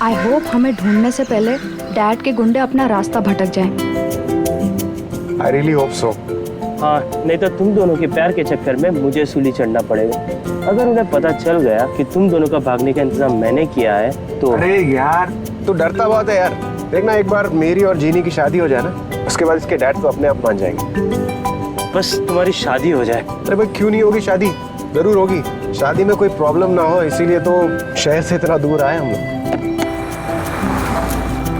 I hope हमें ढूंढने से पहले डैड के गुंडे अपना रास्ता भटक जाएं। I really hope so. हाँ, नहीं तो तुम दोनों के प्यार के चक्कर में मुझे सूली चढ़ना पड़ेगा। अगर उन्हें पता चल गया कि तुम दोनों का भागने का इंतजाम मैंने किया है तो। अरे यार तू डरता बहुत है यार। देखना एक बार मेरी और जीनी की शादी हो जाए ना, उसके बाद इसके डैड तो अपने आप मान जाएंगे। बस तुम्हारी शादी हो जाए। अरे भाई क्यों नहीं होगी शादी, जरूर होगी। शादी में कोई प्रॉब्लम ना हो इसीलिए तो शहर से इतना दूर आए हम लोग।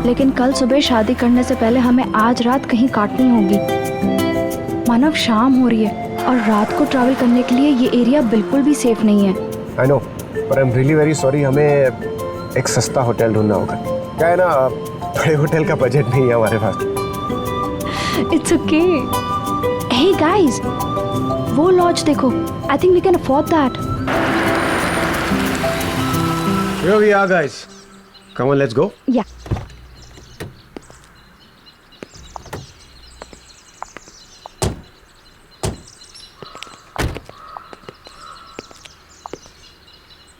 लेकिन कल सुबह शादी करने से पहले हमें आज रात कहीं काटनी होगी। मानव शाम हो रही है और रात को ट्रैवल करने के लिए ये एरिया बिल्कुल भी सेफ नहीं है। आई नो, पर I am really very sorry. हमें एक सस्ता होटल ढूंढना होगा। क्या है ना, बड़े होटल का बजट नहीं है हमारे पास। It's okay. हे गाइस, वो लॉज देखो। I think we can afford that. Here we are guys. Come on, let's go. Yeah.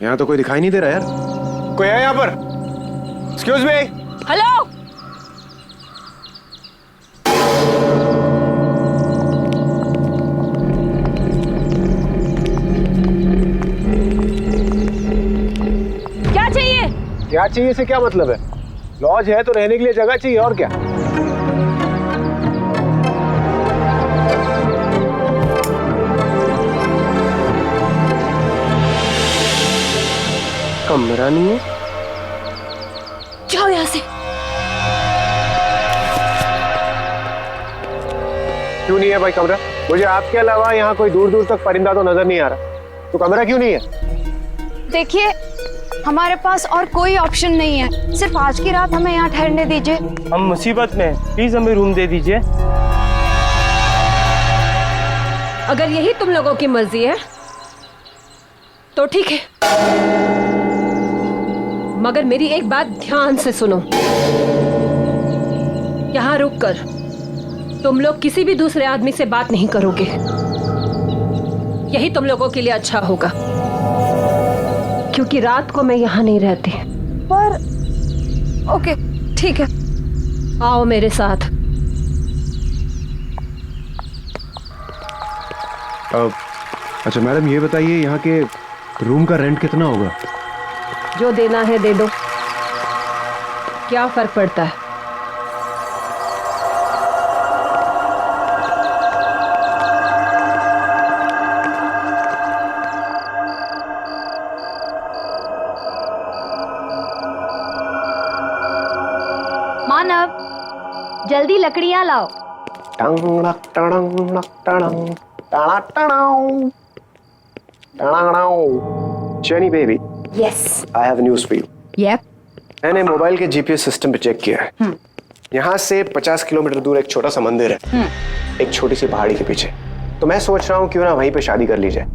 यहाँ तो कोई दिखाई नहीं दे रहा यार। कोई है यहाँ पर? Excuse me. हेलो। क्या चाहिए? क्या चाहिए से क्या मतलब है? लॉज है तो रहने के लिए जगह चाहिए, और क्या? कमरा नहीं है? जाओ यहाँ से। क्यों नहीं है भाई कमरा? मुझे आपके अलावा यहाँ कोई दूर दूर तक परिंदा तो नजर नहीं आ रहा। तो कमरा क्यों नहीं है? देखिए, हमारे पास और कोई ऑप्शन नहीं है। सिर्फ आज की रात हमें यहाँ ठहरने दीजिए। हम मुसीबत में हैं, प्लीज हमें रूम दे दीजिए। अगर यही तुम लोगों की मर्जी है तो ठीक है, मगर मेरी एक बात ध्यान से सुनो। यहाँ रुककर तुम लोग किसी भी दूसरे आदमी से बात नहीं करोगे। यही तुम लोगों के लिए अच्छा होगा, क्योंकि रात को मैं यहाँ नहीं रहती। पर ओके, ठीक है। आओ मेरे साथ। अच्छा मैडम, ये बताइए यहाँ के रूम का रेंट कितना होगा? जो देना है दे दो, क्या फर्क पड़ता है। मानव, जल्दी लकड़ियां लाओ। Jenny baby, yes. I have news for you. Yup. मैंने मोबाइल के जीपीएस सिस्टम पे चेक किया है। यहाँ से 50 किलोमीटर दूर एक छोटा सा मंदिर है, एक छोटी सी पहाड़ी के पीछे। तो मैं सोच रहा हूँ क्यों ना वहीं पे शादी कर ली जाए।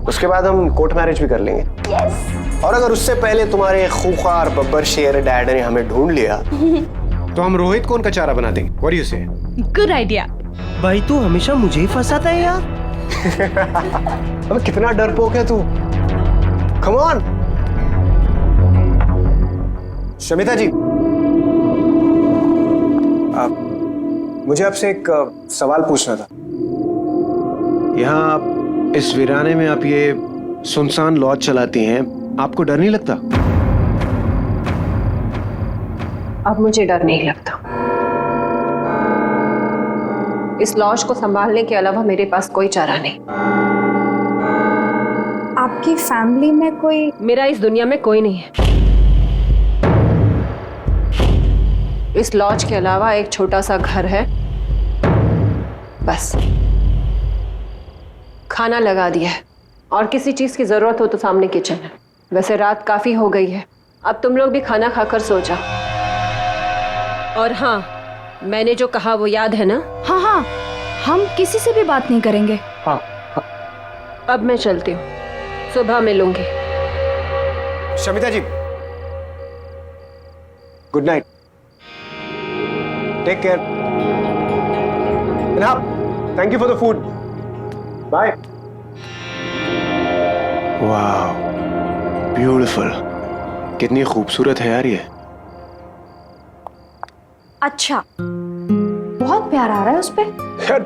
उसके बाद हम कोर्ट मैरिज भी कर लेंगे। यस। और अगर उससे पहले तुम्हारे खूंखार बब्बर शेर डैड ने हमें ढूंढ लिया तो हम रोहित को उनका चारा बना देंगे। What do you say? Good idea. भाई तू हमेशा मुझे ही फंसाता है यार। अबे कितना डरपोक है तू। Come on. शमिता जी, मुझे आपसे एक सवाल पूछना था। यहाँ आप इस वीराने में आप ये सुनसान लॉज चलाती हैं, आपको डर नहीं लगता? अब मुझे डर नहीं लगता। इस लॉज को संभालने के अलावा मेरे पास कोई चारा नहीं। आपकी फैमिली में कोई? मेरा इस दुनिया में कोई नहीं है। इस लॉज के अलावा एक छोटा सा घर है, बस। खाना लगा दिया है और किसी चीज की जरूरत हो तो सामने किचन है। वैसे रात काफी हो गई है, अब तुम लोग भी खाना खाकर सो जाओ। और हाँ, मैंने जो कहा वो याद है ना? हाँ हाँ, हम किसी से भी बात नहीं करेंगे। हाँ। अब मैं चलती हूँ, सुबह मिलूंगी। Shamita ji, good night, take care, and thank you for the food, bye. वाह, ब्यूटीफुल। कितनी खूबसूरत है यार ये। अच्छा, बहुत प्यार आ रहा है उस पे। यार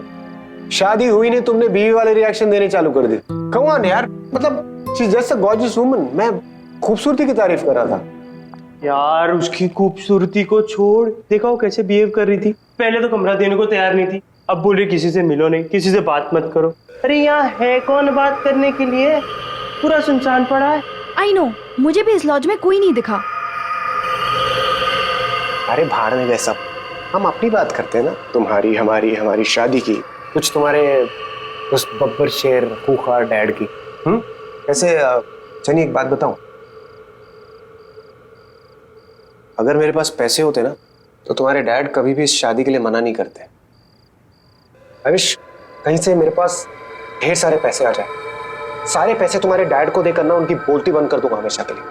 शादी हुई नहीं, तुमने बीवी वाले रिएक्शन देने चालू कर दिए। कम ऑन यार, मतलब she is just a gorgeous woman. मैं खूबसूरती की तारीफ कर रहा था। यार उसकी खूबसूरती को छोड़, देखा वो कैसे बिहेव कर रही थी। पहले तो कमरा देने को तैयार नहीं थी, अब बोल रही किसी से मिलो नहीं, किसी से बात मत करो। अरे यहाँ है कौन बात करने के लिए, पूरा सुनसान पड़ा है। आई नो, मुझे भी इस लॉज में कोई नहीं दिखा। अरे भाड़ में गए सब, हम अपनी बात करते हैं ना। तुम्हारी हमारी हमारी शादी की, कुछ तुम्हारे उस बब्बर शेर खूंखार डैड की। ऐसे चलिए एक बात बताऊं, अगर मेरे पास पैसे होते ना तो तुम्हारे डैड कभी भी इस शादी के लिए मना नहीं करते। आई विश कहीं से मेरे पास ढेर सारे पैसे आ जाए, सारे पैसे तुम्हारे डैड को देकर ना उनकी बोलती बंद कर दूंगा हमेशा के लिए।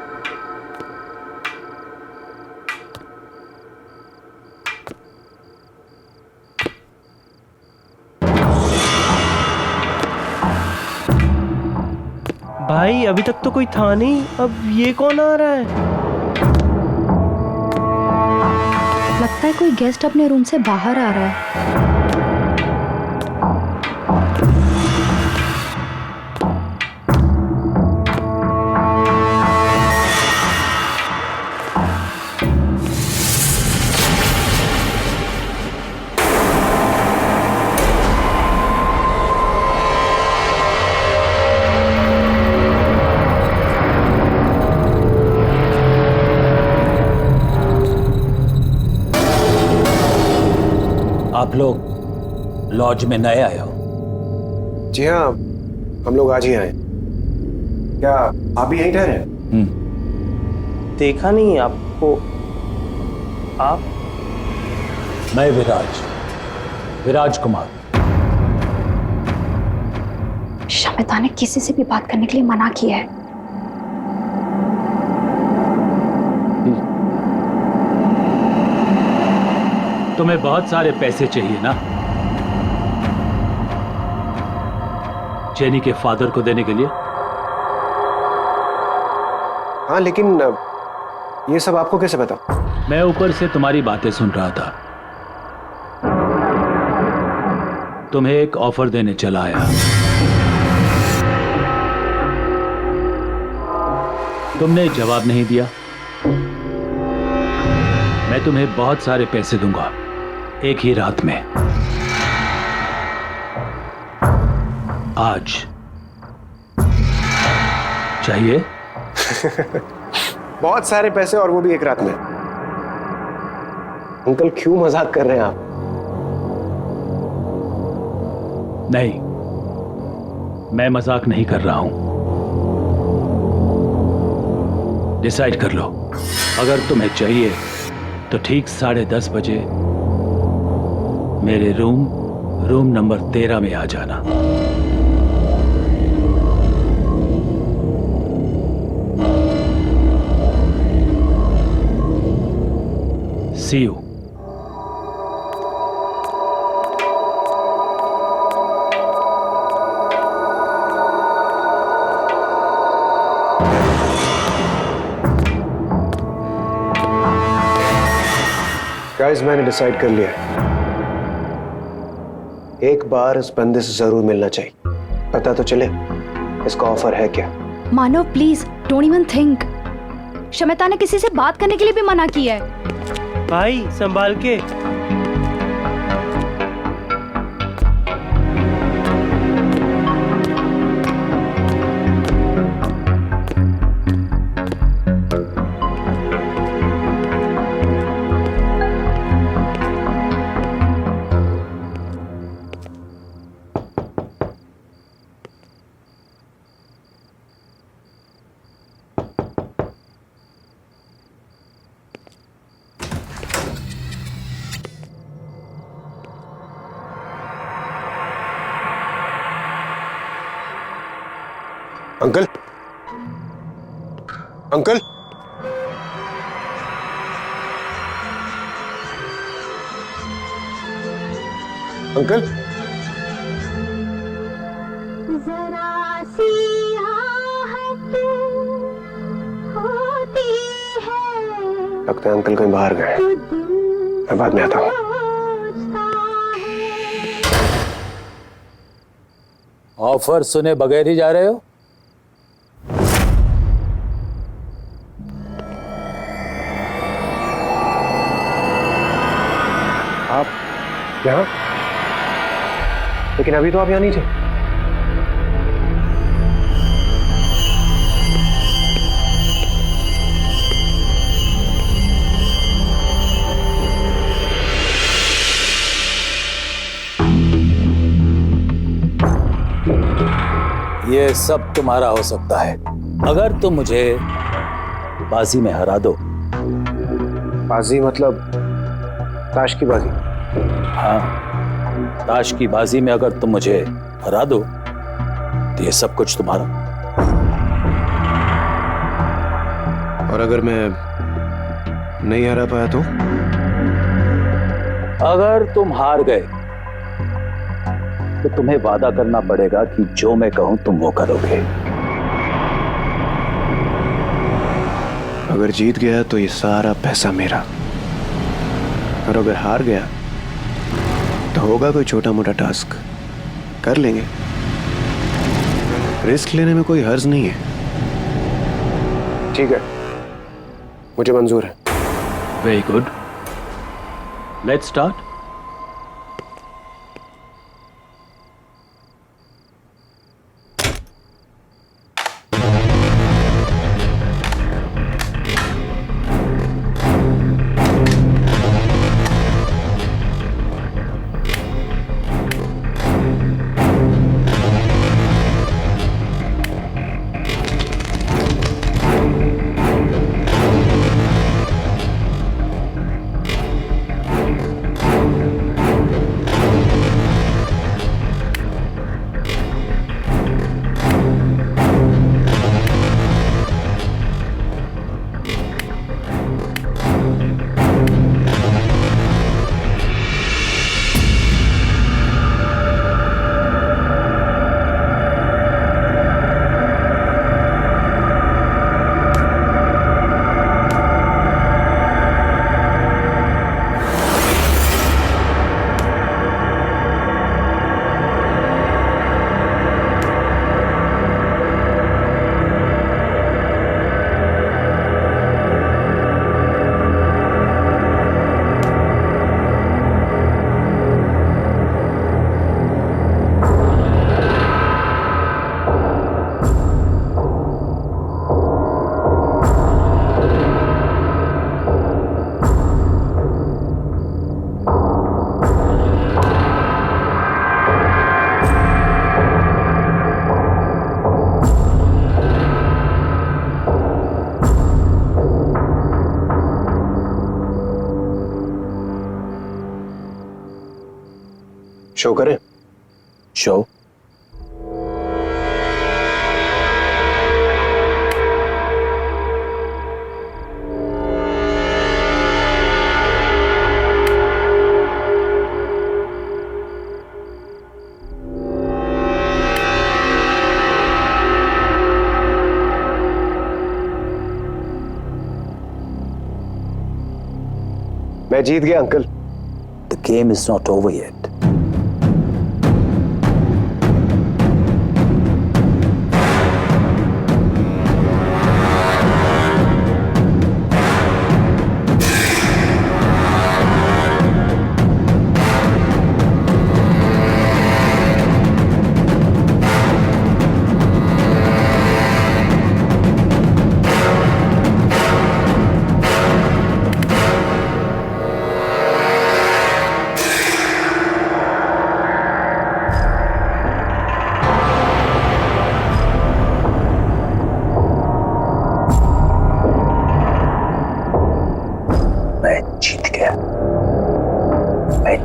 भाई अभी तक तो कोई था नहीं, अब ये कौन आ रहा है? लगता है कोई गेस्ट अपने रूम से बाहर आ रहा है। आप लोग लॉज में नए आए हो? जी हाँ, हम लोग आज ही आए। क्या आप भी यहीं ठहरे? देखा नहीं आपको। आप? मैं विराज कुमार। शमिता ने किसी से भी बात करने के लिए मना किया है। तुम्हें बहुत सारे पैसे चाहिए ना, जेनी के फादर को देने के लिए? हाँ, लेकिन ये सब आपको कैसे पता? मैं ऊपर से तुम्हारी बातें सुन रहा था। तुम्हें एक ऑफर देने चला आया। तुमने जवाब नहीं दिया। मैं तुम्हें बहुत सारे पैसे दूंगा एक ही रात में। आज चाहिए? बहुत सारे पैसे, और वो भी एक रात में। अंकल क्यों मजाक कर रहे हैं आप? नहीं, मैं मजाक नहीं कर रहा हूं। डिसाइड कर लो। अगर तुम्हें चाहिए तो ठीक 10:30 बजे मेरे रूम नंबर 13 में आ जाना। See you. गाइस, मैंने डिसाइड कर लिया, एक बार इस बंदे से जरूर मिलना चाहिए, पता तो चले इसका ऑफर है क्या। Manav please don't even think. Shamita ने किसी से बात करने के लिए भी मना किया है। भाई संभाल के। अंकल, अंकल, अंकल, जरा सी आहट होती है, लगता है अंकल कहीं बाहर गए। मैं बाद में आता हूँ। ऑफर सुने बगैर ही जा रहे हो? आप यहाँ? लेकिन अभी तो आप यहाँ नहीं थे। ये सब तुम्हारा हो सकता है अगर तुम मुझे बाजी में हरा दो। बाजी मतलब ताश की बाजी? हाँ, ताश की बाजी में अगर तुम मुझे हरा दो तो ये सब कुछ तुम्हारा। और अगर मैं नहीं हरा पाया तो? अगर तुम हार गए तो तुम्हें वादा करना पड़ेगा कि जो मैं कहूं तुम वो करोगे। अगर जीत गया तो ये सारा पैसा मेरा, और अगर हार गया तो होगा कोई छोटा मोटा टास्क, कर लेंगे। रिस्क लेने में कोई हर्ज नहीं है। ठीक है, मुझे मंजूर है। Very good, let's start. Show करें? शो? मैं जीत गया uncle. The game is not over yet.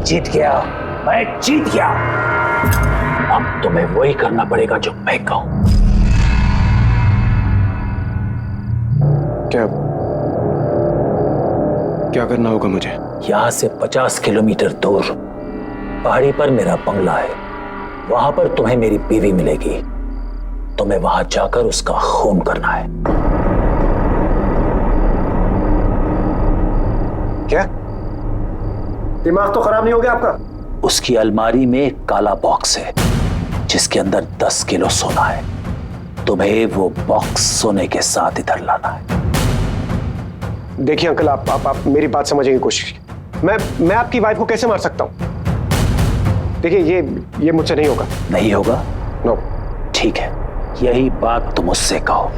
जीत गया, मैं जीत गया। अब तुम्हें वही करना पड़ेगा जो मैं कहूं। क्या क्या करना होगा मुझे? यहां से 50 किलोमीटर दूर पहाड़ी पर मेरा बंगला है। वहां पर तुम्हें मेरी बीवी मिलेगी। तुम्हें वहां जाकर उसका खून करना है। क्या? दिमाग तो खराब नहीं हो गया आपका? उसकी अलमारी में एक काला बॉक्स है जिसके अंदर 10 किलो सोना है। तुम्हें वो बॉक्स सोने के साथ इधर लाना है। देखिए अंकल, आप मेरी बात समझने की कोशिश कीजिए। मैं आपकी वाइफ को कैसे मार सकता हूं? देखिए ये मुझसे नहीं होगा। नहीं होगा? नो। ठीक है, यही बात तुम उससे कहो।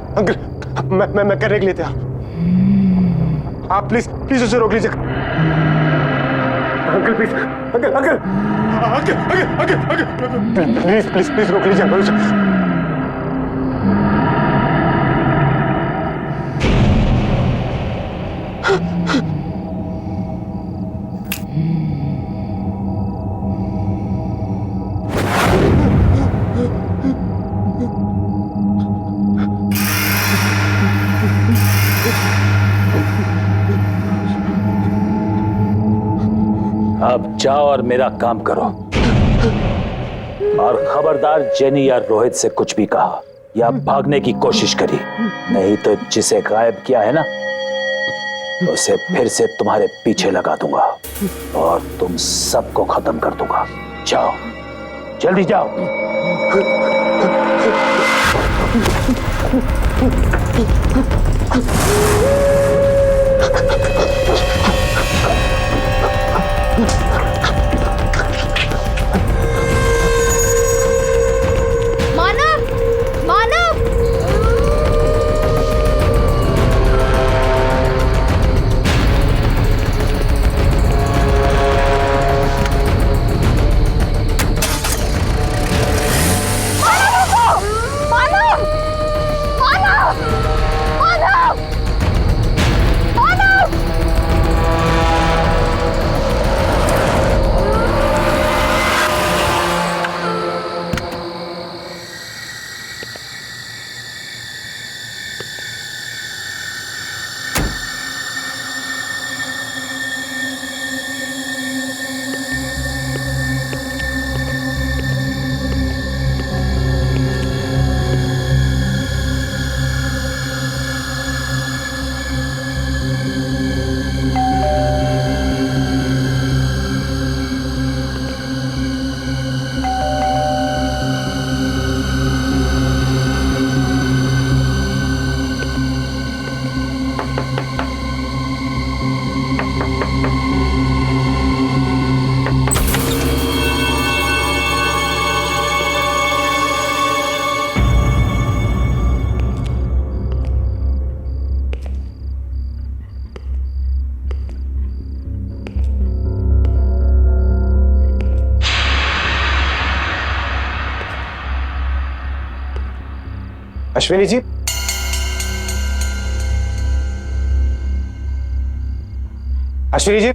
अंकल, मैं करने के लिए तैयार। आप प्लीज उसे रोक लीजिए। अंकल प्लीज, अंकल प्लीज रोक लीजिए अंकल उसे। अब जाओ और मेरा काम करो। और खबरदार जेनी या रोहित से कुछ भी कहा या भागने की कोशिश करी, नहीं तो जिसे गायब किया है ना, उसे फिर से तुम्हारे पीछे लगा दूंगा और तुम सबको खत्म कर दूंगा। जाओ, जल्दी जाओ। मानव, मानव! अश्विनी जी, अश्विनी जी,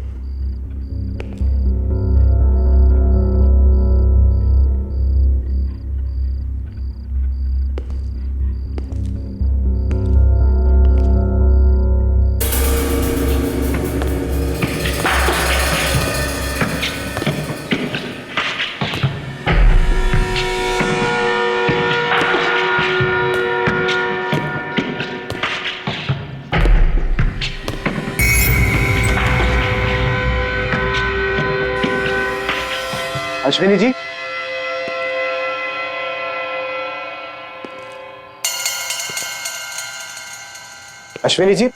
अश्विनी जी, अश्विनी जी,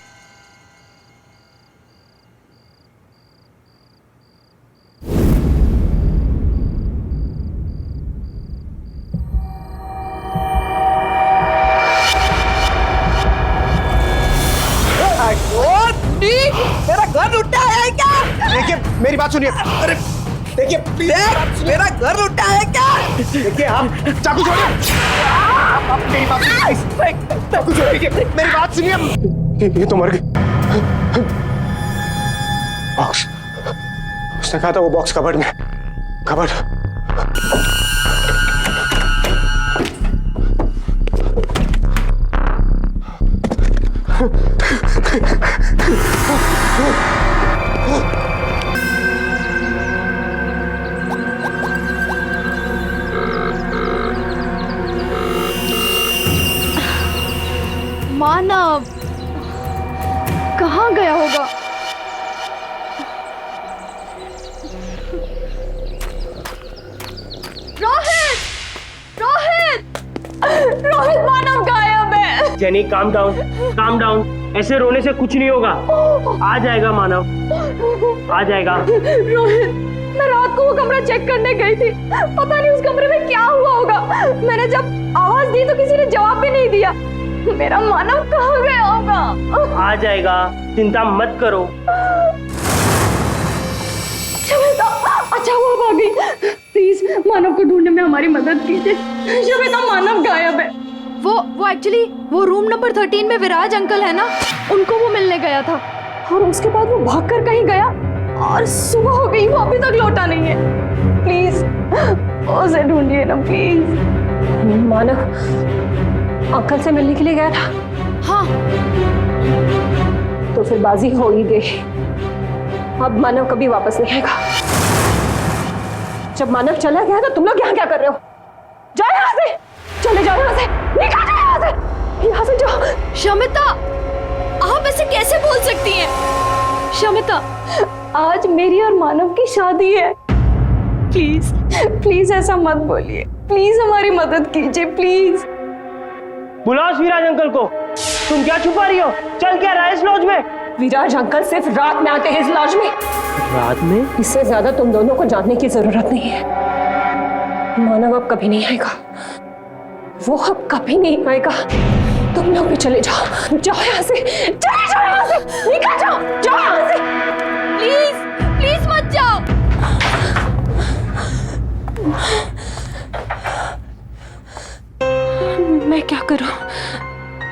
बात सुनिए। अरे देखिए प्लीज, मेरा घर लुटा है क्या? देखिए आप चाकू छोड़िए। आप मेरी बात सुनिए, चाकू छोड़िए, मेरी बात सुनिए। ये तो मर गई। बॉक्स, उसने कहा था वो बॉक्स कबर्ड में, कबर्ड। मानव कहाँ गया होगा? रोहित, रोहित, रोहित, मानव गायब है। Jenny calm down, calm down. ऐसे रोने से कुछ नहीं होगा। आ जाएगा मानव, आ जाएगा। रोहित, मैं रात को वो कमरा चेक करने गई थी, पता नहीं उस कमरे में क्या हुआ होगा। मैंने जब आवाज दी तो किसी ने जवाब भी नहीं दिया। मेरा मानव कहाँ गया होगा? आ जाएगा, चिंता मत करो। शमिता, अच्छा वो अब आ गई। प्लीज मानव को ढूंढने में हमारी मदद कीजिए। शमिता, मानव गायब है। वो एक्चुअली वो रूम नंबर 13 में विराज अंकल है ना, उनको वो मिलने गया था और उसके बाद वो भागकर कहीं गया और सुबह हो गई, वो अभी तक लौटा नहीं है। प्लीज उसे ढूंढिए ना प्लीज। मानव अंकल से मिलने के लिए गया था? हाँ। तो फिर बाजी हो ही गई। अब मानव कभी वापस नहीं आएगा। जब मानव चला गया तो तुम लोग यहाँ क्या कर रहे हो? जाओ यहाँ से, चले जाओ यहाँ से, निकल जाओ यहाँ से, यहाँ से जाओ। शमिता, आप ऐसे कैसे बोल सकती हैं? शमिता, आज मेरी और मानव की शादी है। प्लीज प्लीज ऐसा मत बोलिए, प्लीज हमारी मदद कीजिए प्लीज। बुलाओ विराज अंकल को। तुम क्या छुपा रही हो? चल क्या रहा है इस लॉज में? विराज अंकल सिर्फ रात में आते हैं इस लॉज में। रात में? इससे ज्यादा तुम दोनों को जानने की जरूरत नहीं है। मानव अब कभी नहीं आएगा, वो अब कभी नहीं आएगा। तुम लोग भी चले जाओ, जाओ यहाँ से, चले जाओ यहाँ से, निकल जाओ, जाओ यहाँ से। प्लीज प्लीज मत जाओ। मैं क्या करूं?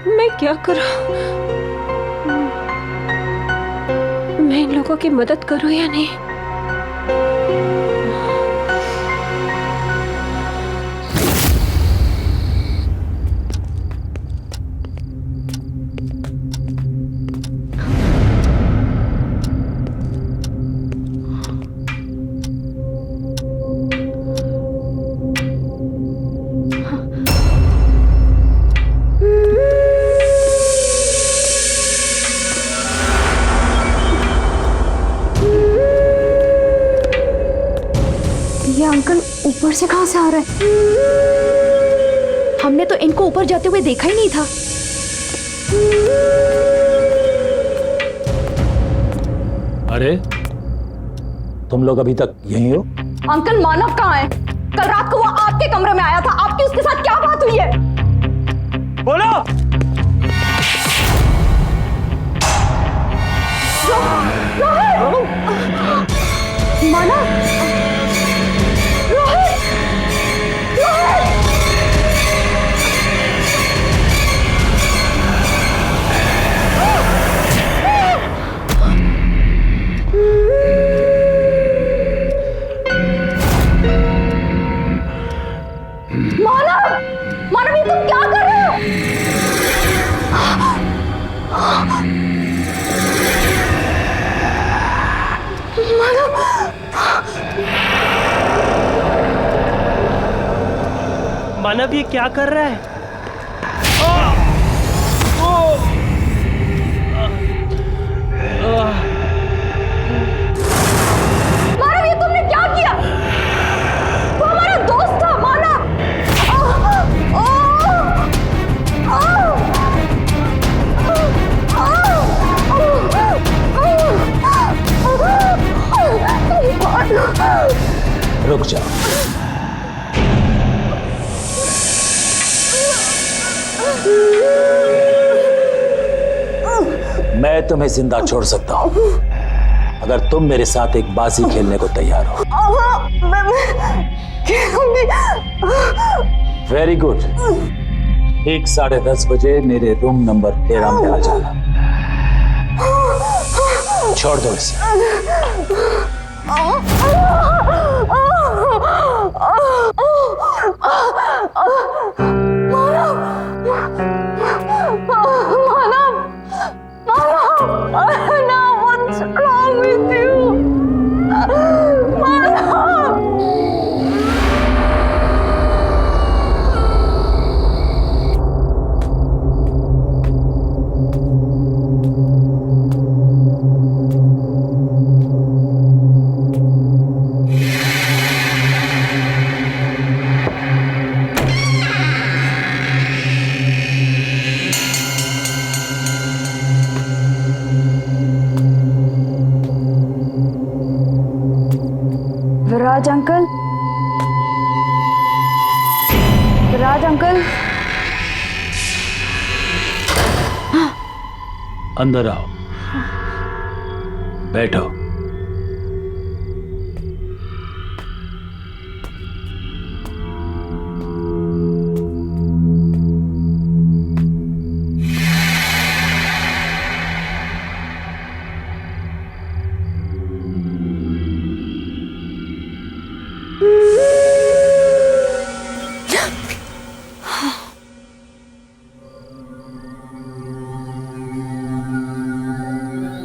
मैं क्या करूं? मैं इन लोगों की मदद करूं या नहीं? अंकल ऊपर से कहां से आ रहे हैं? हमने तो इनको ऊपर जाते हुए देखा ही नहीं था। अरे तुम लोग अभी तक यहीं हो? अंकल मानव कहाँ है? कल रात को वो आपके कमरे में आया था, आपकी उसके साथ क्या बात हुई है? बोलो। मानव, मानव, ये तुम क्या कर रहे हो? मानव ये क्या कर रहा है? मानव, ये तुमने क्या किया? वो हमारा दोस्त था मानव। रुक जाओ। मैं तुम्हें जिंदा छोड़ सकता हूं, अगर तुम मेरे साथ एक बाजी खेलने को तैयार हो। मैं खेलूंगी। Very good. ठीक 10:30 बजे मेरे रूम नंबर 13 में आ जाना। छोड़ दो इसे। What's wrong with you? Viraj uncle, Viraj uncle, अंदर आओ, बैठो।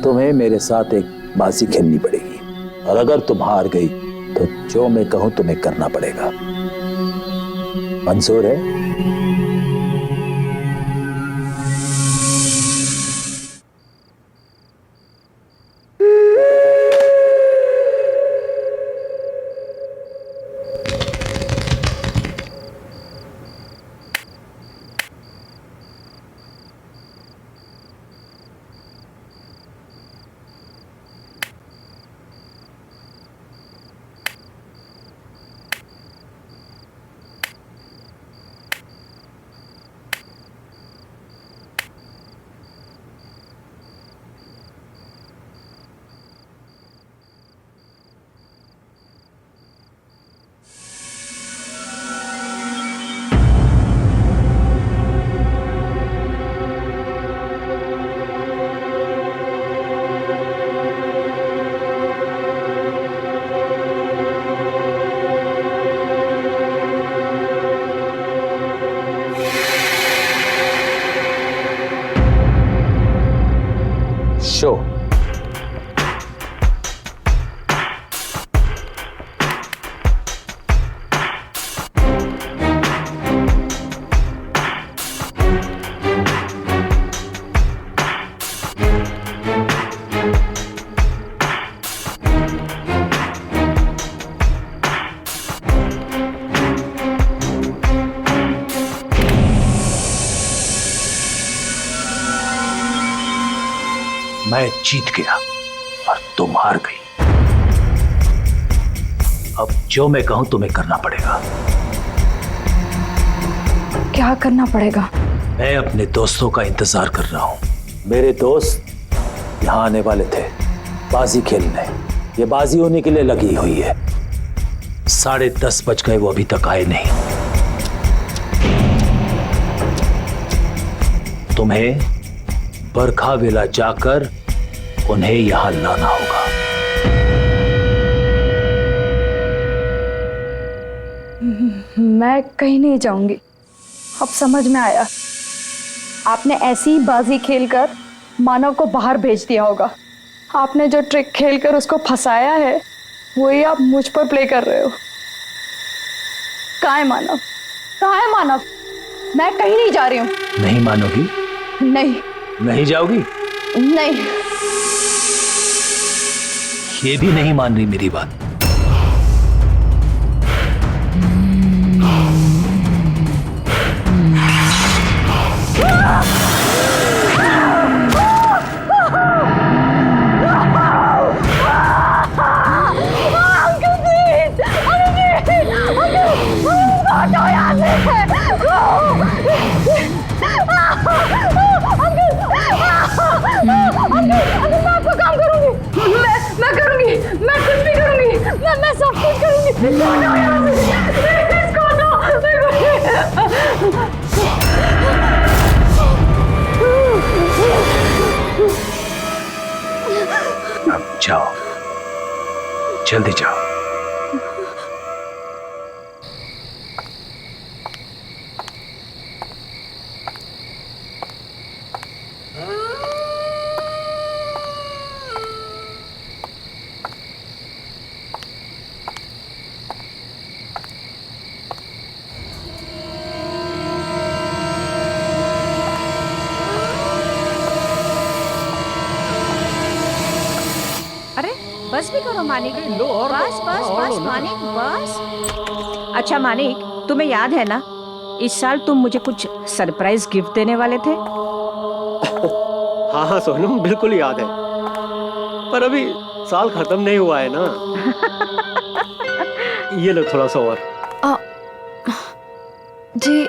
तुम्हें मेरे साथ एक बाजी खेलनी पड़ेगी, और अगर तुम हार गई तो जो मैं कहूं तुम्हें करना पड़ेगा। मंजूर है? शो। मैं जीत गया और तुम हार गई। अब जो मैं कहूं तुम्हें करना पड़ेगा। क्या करना पड़ेगा? मैं अपने दोस्तों का इंतजार कर रहा हूं। मेरे दोस्त यहां आने वाले थे बाजी खेलने। ये बाजी होने के लिए लगी हुई है। 10:30 बज गए, वो अभी तक आए नहीं। तुम्हें बरखा विला जाकर उन्हें यहां लाना होगा। मैं कहीं नहीं जाऊंगी। अब समझ में आया, आपने ऐसी ही बाजी खेलकर मानव को बाहर भेज दिया होगा। आपने जो ट्रिक खेलकर उसको फंसाया है, वही आप मुझ पर प्ले कर रहे हो। कहाँ है मानव? कहाँ है मानव? मैं कहीं नहीं जा रही हूँ। नहीं मानोगी? नहीं। नहीं जाओगी? नहीं। ये भी नहीं मान रही मेरी बात। मैं इसको दो यहाँ से, इसको दो मेरे को। अब जाओ, जल्दी जाओ। अरे बस भी करो मानिक, बस बस बस मानिक बस। अच्छा मानिक, तुम्हें याद है ना इस साल तुम मुझे कुछ सरप्राइज गिफ्ट देने वाले थे? हाँ हाँ सोनम, बिल्कुल याद है, पर अभी साल खत्म नहीं हुआ है ना। ये लो थोड़ा सा और। जी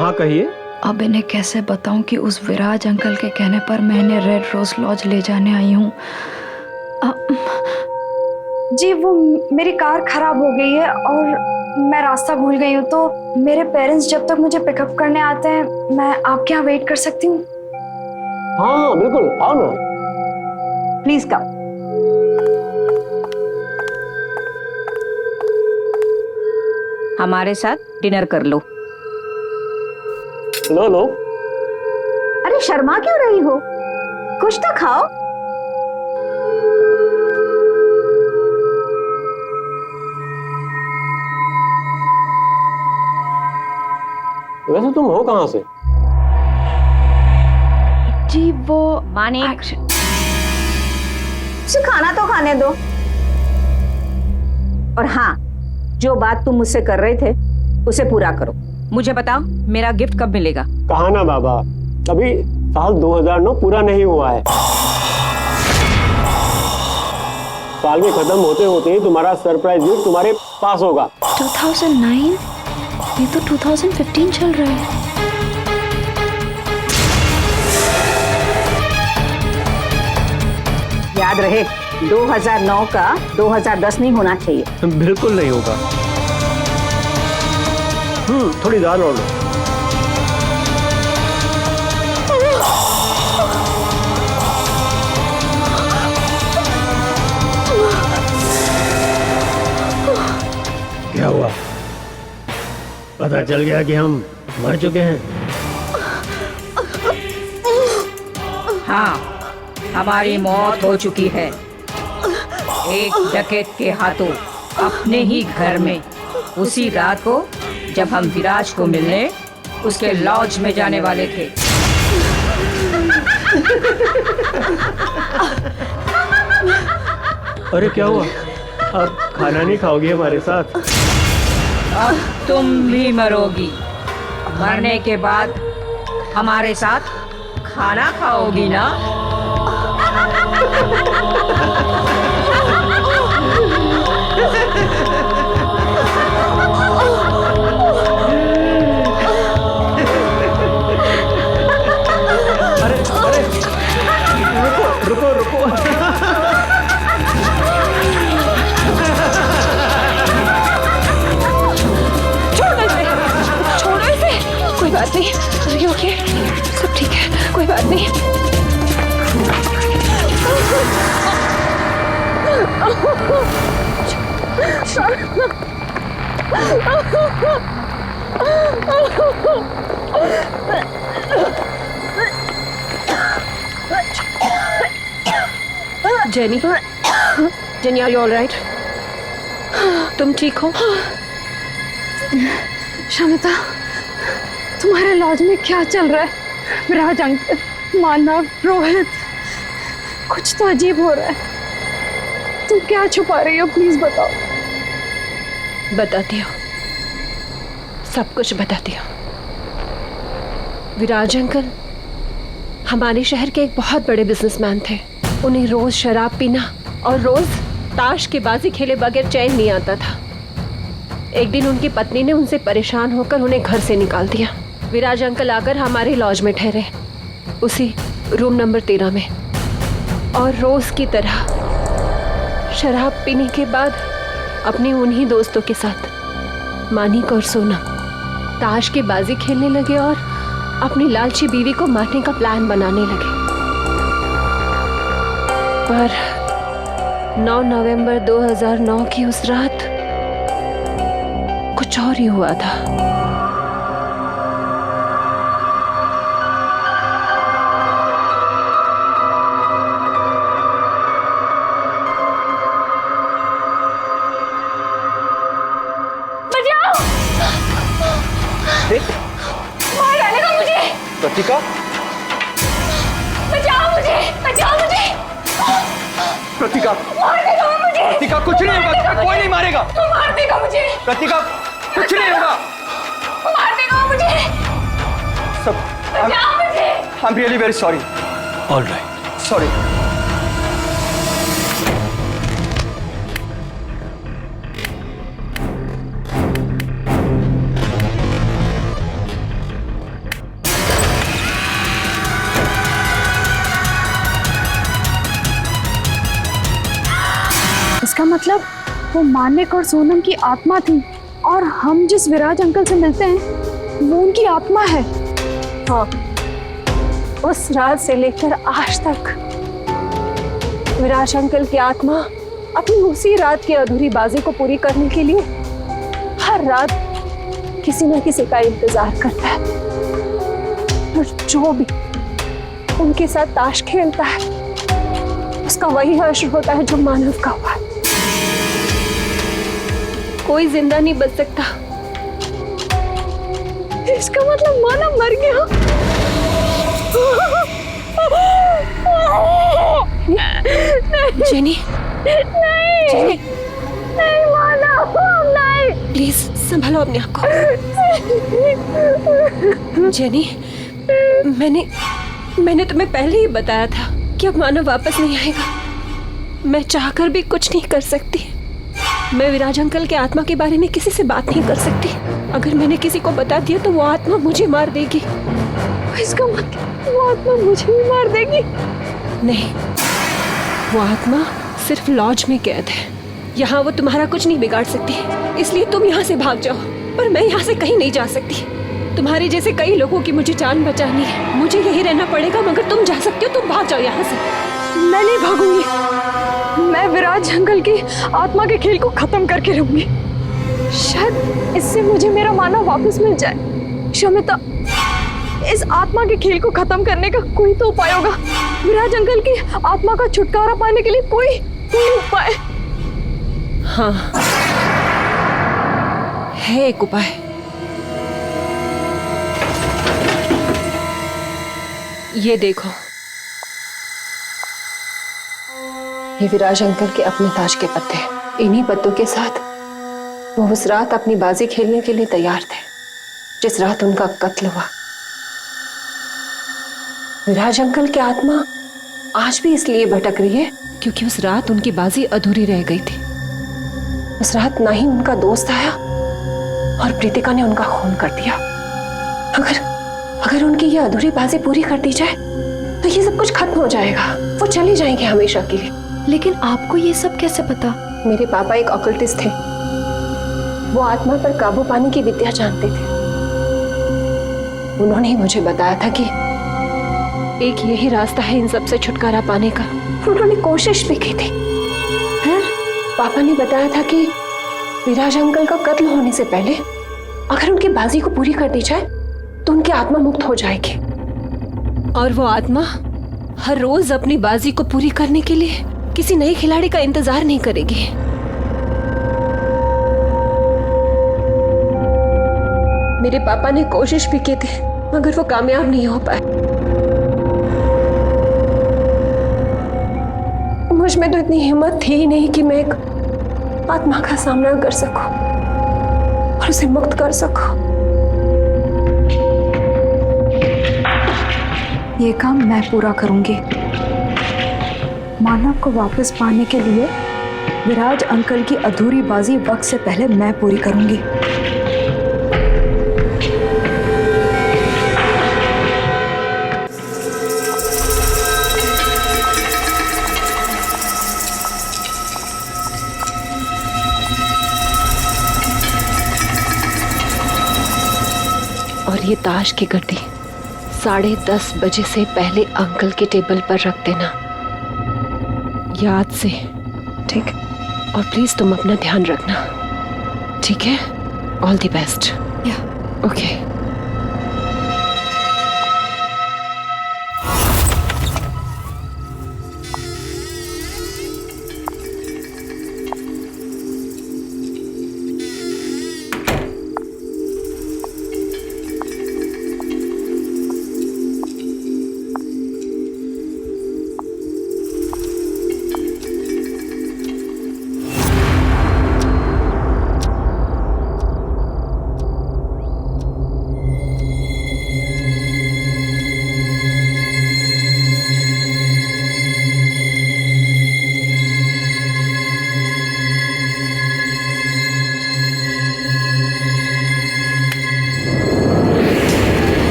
हाँ कहिए। अब इन्हें कैसे बताऊं कि उस विराज अंकल के कहने पर मैं इन्हें रेड रोज लॉज ले जाने आई हूँ। जी वो मेरी कार खराब हो गई है और मैं रास्ता भूल गई हूँ, तो मेरे पेरेंट्स जब तक मुझे पिकअप करने आते हैं मैं आपके यहाँ वेट कर सकती हूँ? हाँ हाँ बिल्कुल, आओ ना। Please come. हमारे साथ डिनर कर लो। लो लो। अरे शर्मा क्यों रही हो, कुछ तो खाओ। वैसे तुम हो कहाँ से? जी वो मानिक, उसे खाना तो खाने दो। और हाँ, जो बात तुम मुझसे कर रहे थे उसे पूरा करो। मुझे बताओ मेरा गिफ्ट कब मिलेगा? कहा ना बाबा, अभी साल 2009 पूरा नहीं हुआ है। साल के खत्म होते होते ही तुम्हारा सरप्राइज गिफ्ट तुम्हारे पास होगा। 2009? ये तो 2015 चल रहा है। याद रहे 2009 का 2010 नहीं होना चाहिए। बिल्कुल नहीं होगा। थोड़ी दाल और लो। क्या हुआ? पता चल गया कि हम मर चुके हैं? हाँ, हमारी मौत हो चुकी है एक डकैत के हाथों, अपने ही घर में, उसी रात को जब हम विराज को मिलने उसके लॉज में जाने वाले थे। अरे क्या हुआ? आप खाना नहीं खाओगे हमारे साथ? अब तुम भी मरोगी। मरने के बाद हमारे साथ खाना खाओगी ना? अरे अरे रुको रुको रुको। छोड़ो इसे, कोई बात नहीं। अरे ओके, सब ठीक है, कोई बात नहीं। Jenny, Jenny are you all right? तुम ठीक हो? शमिता, तुम्हारे लॉज में क्या चल रहा है? विराज अंकल, मानव, रोहित, कुछ तो अजीब हो रहा है। तुम क्या छुपा रही हो? प्लीज बताओ। बताती हूँ, सब कुछ बताती हूँ। विराज अंकल हमारे शहर के एक बहुत बड़े बिजनेसमैन थे। उन्हें रोज शराब पीना और रोज ताश के बाजी खेले बगैर चैन नहीं आता था। एक दिन उनकी पत्नी ने उनसे परेशान होकर उन्हें घर से निकाल दिया। विराज अंकल आकर हमारे लॉज में ठहरे, उसी रूम नंबर 13 में, और रोज की तरह शराब पीने के बाद अपने उन्हीं दोस्तों के साथ मानिक और सोनम ताश की बाजी खेलने लगे और अपनी लालची बीवी को मारने का प्लान बनाने लगे। पर 9 नवंबर 2009 की उस रात कुछ और ही हुआ था। मार डालेगा मुझे। प्रतीका, बचाओ मुझे, बचाओ मुझे। प्रतीका, मार देगा वो मुझे। प्रतीका कुछ नहीं होगा, कोई नहीं मारेगा। मार देगा मुझे। प्रतीका कुछ नहीं होगा। मार देगा वो मुझे। सब बचाओ मुझे। I am really very sorry. All right, sorry. इसका मतलब वो मानिक और सोनम की आत्मा थी और हम जिस विराज अंकल से मिलते हैं वो उनकी आत्मा है। हाँ, उस रात से लेकर आज तक विराज अंकल की आत्मा अपनी उसी रात की अधूरी बाजी को पूरी करने के लिए हर रात किसी न किसी का इंतजार करता है और जो भी उनके साथ ताश खेलता है उसका वही हश्र होता है जो मानव का हुआ। कोई जिंदा नहीं बच सकता। इसका मतलब मानव मर गया। जेनी, नहीं, जेनी, नहीं मानव, नहीं। प्लीज संभालो अपने आप को। जेनी, मैंने तुम्हें पहले ही बताया था कि अब मानव वापस नहीं आएगा। मैं चाहकर भी कुछ नहीं कर सकती। मैं विराज अंकल के आत्मा के बारे में किसी से बात नहीं कर सकती। अगर मैंने किसी को बता दिया तो वो आत्मा मुझे मार देगी। इसका मतलब वो आत्मा मुझे भी मार देगी? नहीं, वो आत्मा सिर्फ लॉज में कैद है। यहाँ वो तुम्हारा कुछ नहीं बिगाड़ सकती, इसलिए तुम यहाँ से भाग जाओ। पर मैं यहाँ से कहीं नहीं जा सकती। तुम्हारे जैसे कई लोगों की मुझे जान बचानी है। मुझे यही रहना पड़ेगा, मगर तुम जा सकते हो, तुम भाग जाओ यहाँ से। मैं नहीं भागूंगी। मैं विराज अंकल की आत्मा के खेल को खत्म करके रहूंगी। शायद इससे मुझे मेरा मानव वापस मिल जाए। शमिता, इस आत्मा के खेल को खत्म करने का कोई तो उपाय होगा। विराज अंकल की आत्मा का छुटकारा पाने के लिए कोई उपाय? हाँ, है एक उपाय। ये देखो, ये विराज अंकल के अपने ताज के पत्ते हैं। इन्हीं पत्तों के साथ वो उस रात अपनी बाजी खेलने के लिए तैयार थे जिस रात उनका कत्ल हुआ। विराज अंकल की आत्मा आज भी इसलिए भटक रही है क्योंकि उस रात उनकी बाजी अधूरी रह गई थी। उस रात ना ही उनका दोस्त आया और प्रीतिका ने उनका खून कर दिया। अगर उनकी ये अधूरी बाजी पूरी कर दी जाए तो ये सब कुछ खत्म हो जाएगा। वो चले जाएंगे हमेशा के लिए। लेकिन आपको ये सब कैसे पता? मेरे पापा एक ऑकल्टिस्ट थे। वो आत्मा पर काबू पाने की विद्या जानते थे। उन्होंने ही मुझे बताया था कि एक यही रास्ता है इन सब से छुटकारा पाने का। उन्होंने कोशिश भी की थी। फिर पापा ने बताया था कि विराज अंकल का कत्ल होने से पहले अगर उनकी बाजी को पूरी कर दी जाए तो उनकी आत्मा मुक्त हो जाएगी और वो आत्मा हर रोज अपनी बाजी को पूरी करने के लिए किसी नए खिलाड़ी का इंतजार नहीं करेगी। मेरे पापा ने कोशिश भी की थी मगर वो कामयाब नहीं हो पाए। मुझ में तो इतनी हिम्मत थी ही नहीं कि मैं एक आत्मा का सामना कर सकूं और उसे मुक्त कर सकूं। ये काम मैं पूरा करूंगी। मानव को वापस पाने के लिए विराज अंकल की अधूरी बाजी वक्त से पहले मैं पूरी करूंगी। और ये ताश की गड्डी 10:30 बजे से पहले अंकल के टेबल पर रख देना, याद से, ठीक? और प्लीज तुम अपना ध्यान रखना, ठीक है? All the best. या ओके।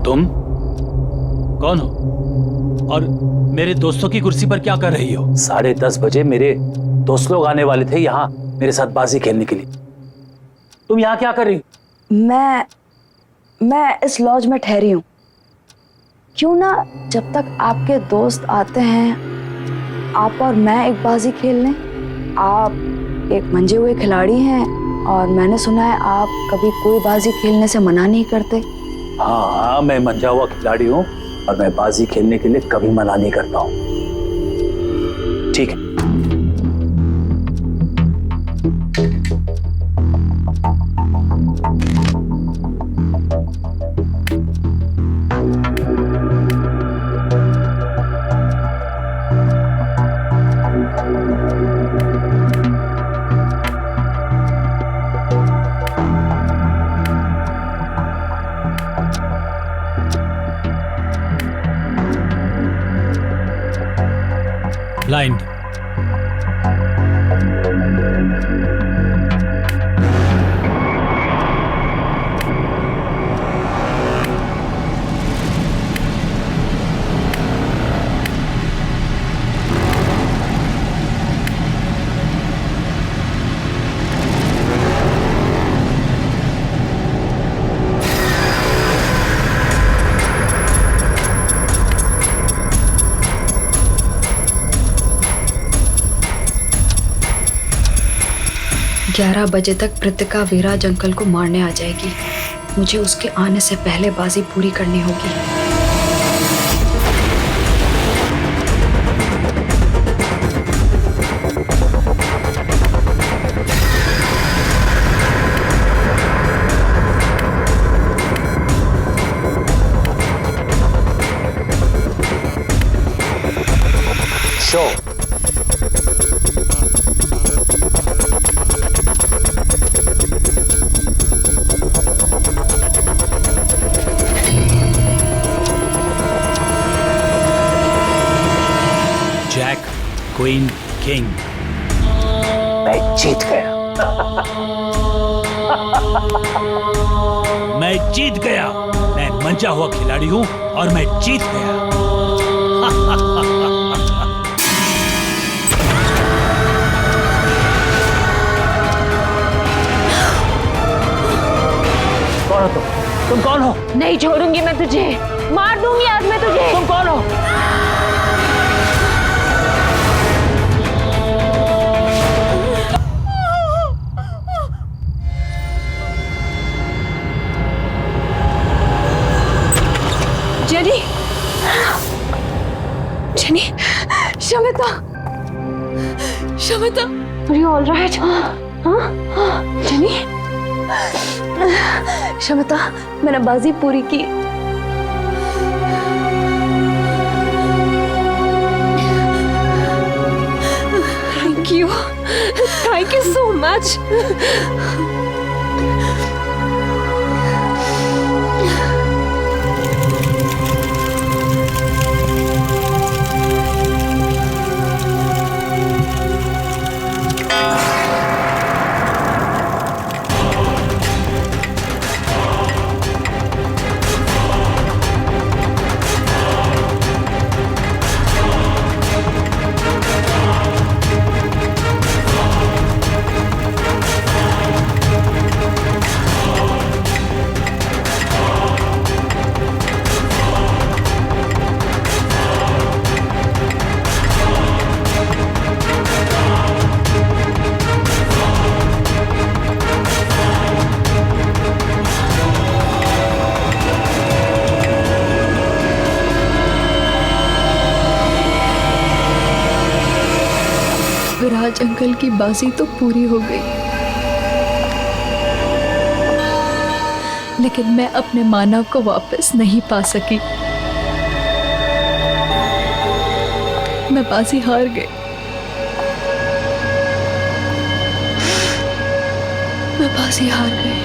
तुम कौन हो और मेरे दोस्तों की कुर्सी पर क्या कर रही हो? 10:30 बजे मेरे दोस्त लोग आने वाले थे यहाँ मेरे साथ बाजी खेलने के लिए। तुम यहाँ क्या कर रही हो? मैं इस लॉज में ठहरी हूँ। क्यों ना जब तक आपके दोस्त आते हैं आप और मैं एक बाजी खेल लें। आप एक मंजे हुए खिलाड़ी हैं और मैंने सुना है आप कभी कोई बाजी खेलने से मना नहीं करते। हाँ, मैं मंजा हुआ खिलाड़ी हूँ और मैं बाजी खेलने के लिए कभी मना नहीं करता हूँ। ठीक है। ब्लाइंड। ग्यारह बजे तक कृतिका विराज अंकल को मारने आ जाएगी। मुझे उसके आने से पहले बाजी पूरी करनी होगी। शो। Jack, queen, king. मैं जीत गया। मैं जीत गया। मैं मंजा हुआ खिलाड़ी हूं और मैं जीत गया। कौन हो तुम कौन हो? नहीं छोड़ूंगी मैं तुझे, मार दूंगी आज मैं तुझे। तुम कौन हो? Jenny, jenny, Shamita, Shamita, Are you all right? हाँ? जेनी, शमिता, मैंने बाजी पूरी की। Thank you so much. Viraj uncle की बाजी तो पूरी हो गई, लेकिन मैं अपने मानव को वापस नहीं पा सकी। मैं बाजी हार गई। मैं बाजी हार गई।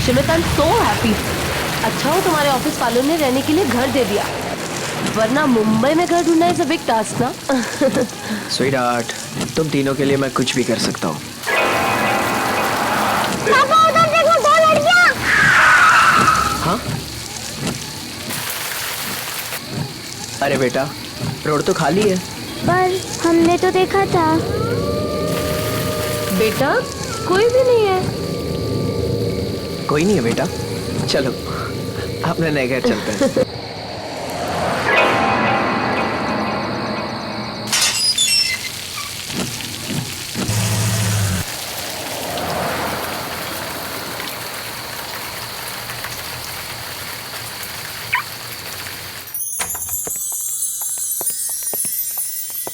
शिमित, आई एम सो हैप्पी। अच्छा हो तुम्हारे ऑफिस वालों ने रहने के लिए घर दे दिया, वरना मुंबई में घर ढूंढना इज अ बिग टास्क ना। स्वीटहार्ट, तुम तीनों के लिए मैं कुछ भी कर सकता हूँ। पापा उधर देखो, 2 लड़कियां। हाँ? अरे बेटा, रोड तो खाली है। पर हमने तो देखा था। बेटा कोई भी नहीं है। कोई नहीं है बेटा, चलो अपने नए घर चलते हैं।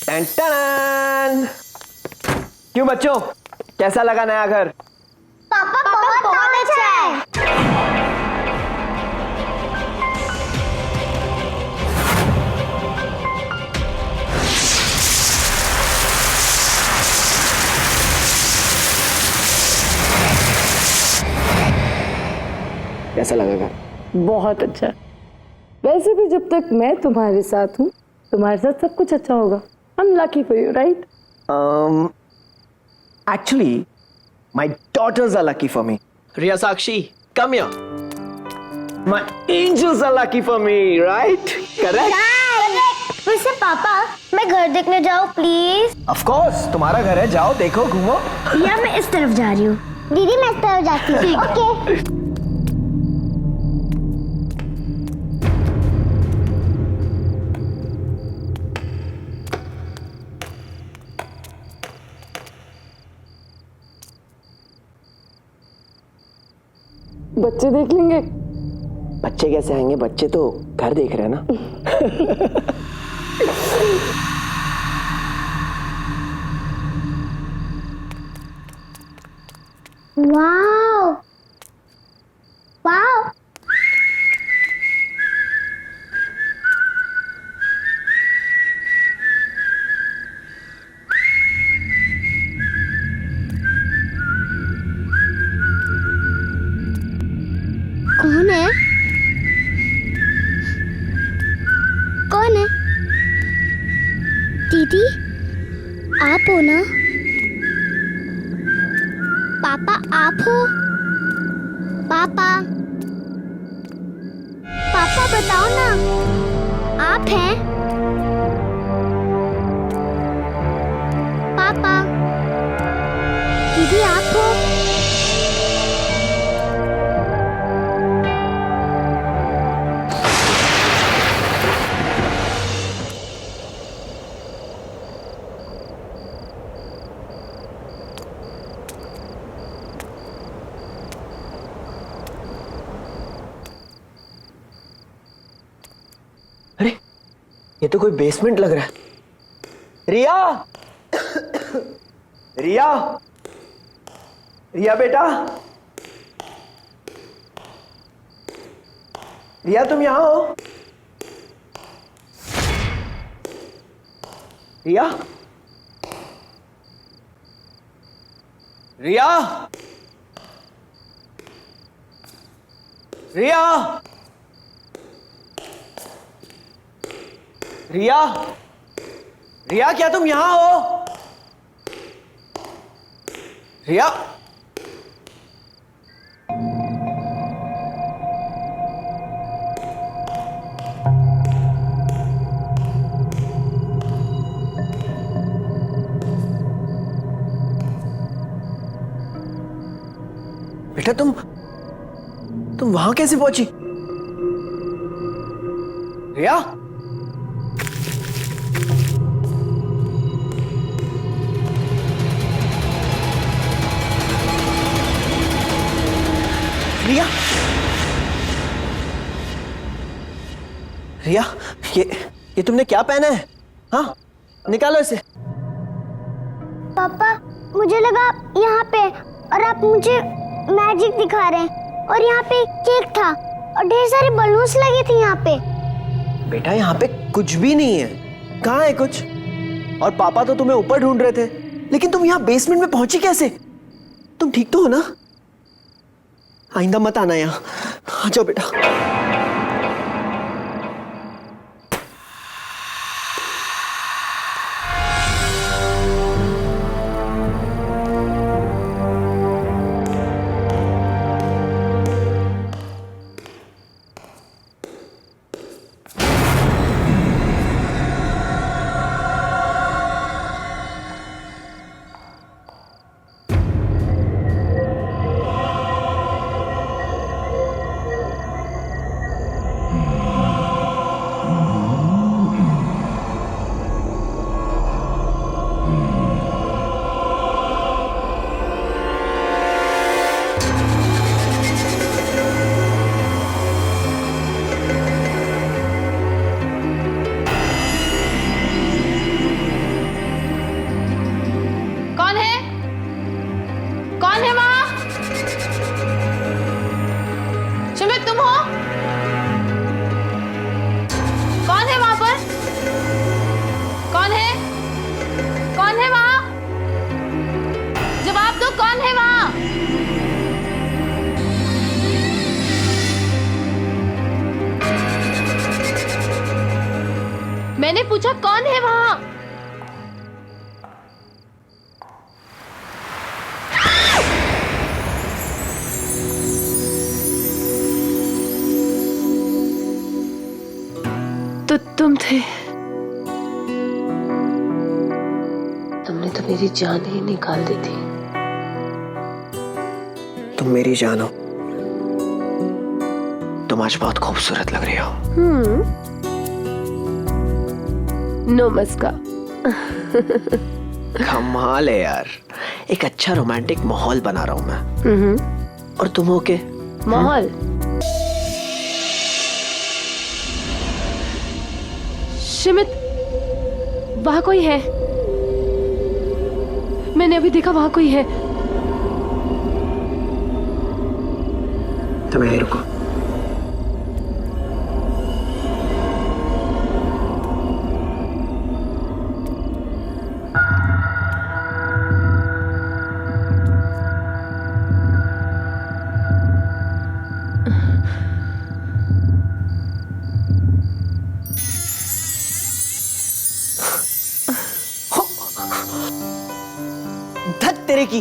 टन-टन! क्यों बच्चों, कैसा लगा नया घर? पापा बहुत अच्छा है। कैसा लगा घर? बहुत अच्छा। वैसे भी जब तक मैं तुम्हारे साथ हूँ, तुम्हारे साथ सब कुछ अच्छा होगा। I'm lucky for you, right? Actually, my daughters are lucky for me. Riya Sakshi, come here. My angels are lucky for me, right? Correct? वैसे पापा, मैं घर देखने जाऊँ प्लीज? Of course, तुम्हारा घर है, जाओ देखो घूमो। या मैं इस तरफ जा रही हूँ। दीदी मैं इस तरफ जाती हूँ। ओके। बच्चे देख लेंगे। बच्चे कैसे आएंगे? बच्चे तो घर देख रहे हैं ना। वाओ वाओ, कौन है? कौन है? दीदी आप हो ना? पापा आप हो? पापा पापा बताओ ना, आप हैं? पापा, दीदी आप हो? अरे ये तो कोई बेसमेंट लग रहा है। रिया, रिया, रिया बेटा, रिया तुम यहां हो? रिया, रिया, रिया, रिया, रिया क्या तुम यहां हो? रिया, बेटा तुम वहां कैसे पहुंची? रिया, रिया, रिया, ये तुमने क्या पहना है? हाँ, निकालो इसे। पापा मुझे लगा यहाँ पे, और आप मुझे मैजिक दिखा रहे हैं, और यहाँ पे केक था और ढेर सारे बलून्स लगे थे यहाँ पे। बेटा यहाँ पे कुछ भी नहीं है। कहाँ है कुछ? और पापा तो तुम्हें ऊपर ढूंढ रहे थे, लेकिन तुम यहाँ बेसमेंट में पहुंची कैसे? तुम ठीक तो हो ना? आइंदा मत आना यहाँ। आ जाओ बेटा। मैंने पूछा कौन है वहां? तो तुम थे। तुमने तो मेरी जान ही निकाल दी थी। तुम मेरी जान हो। तुम आज बहुत खूबसूरत लग रही हो। नमस्कार। कमाल है यार, एक अच्छा रोमांटिक माहौल बना रहा हूं मैं। और तुम हो के माहौल? शिमित, वहां कोई है। मैंने अभी देखा वहां कोई है। तुम यहीं रुको। तेरे की,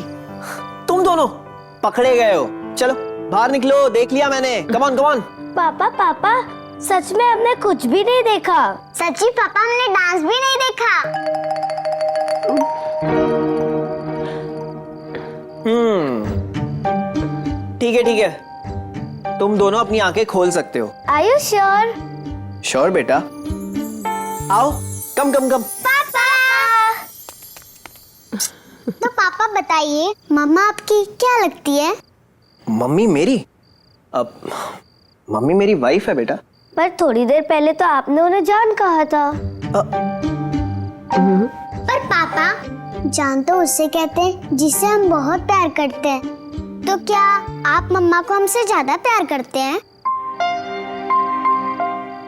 तुम दोनों पकड़े गए हो। चलो बाहर निकलो, देख लिया मैंने। Come on come on. पापा पापा सच में हमने कुछ भी नहीं देखा। सच्ची पापा हमने डांस भी नहीं देखा। ठीक है, तुम दोनों अपनी आंखें खोल सकते हो। Are you sure? श्योर बेटा। आओ, कम कम कम। पापा तो पापा बताइए, मम्मा आपकी क्या लगती है? मम्मी मेरी? अब मम्मी मेरी वाइफ है बेटा। पर थोड़ी देर पहले तो आपने उन्हें जान कहा था। पर पापा, जान तो उससे कहते हैं जिससे हम बहुत प्यार करते हैं। तो क्या आप मम्मा को हमसे ज्यादा प्यार करते हैं?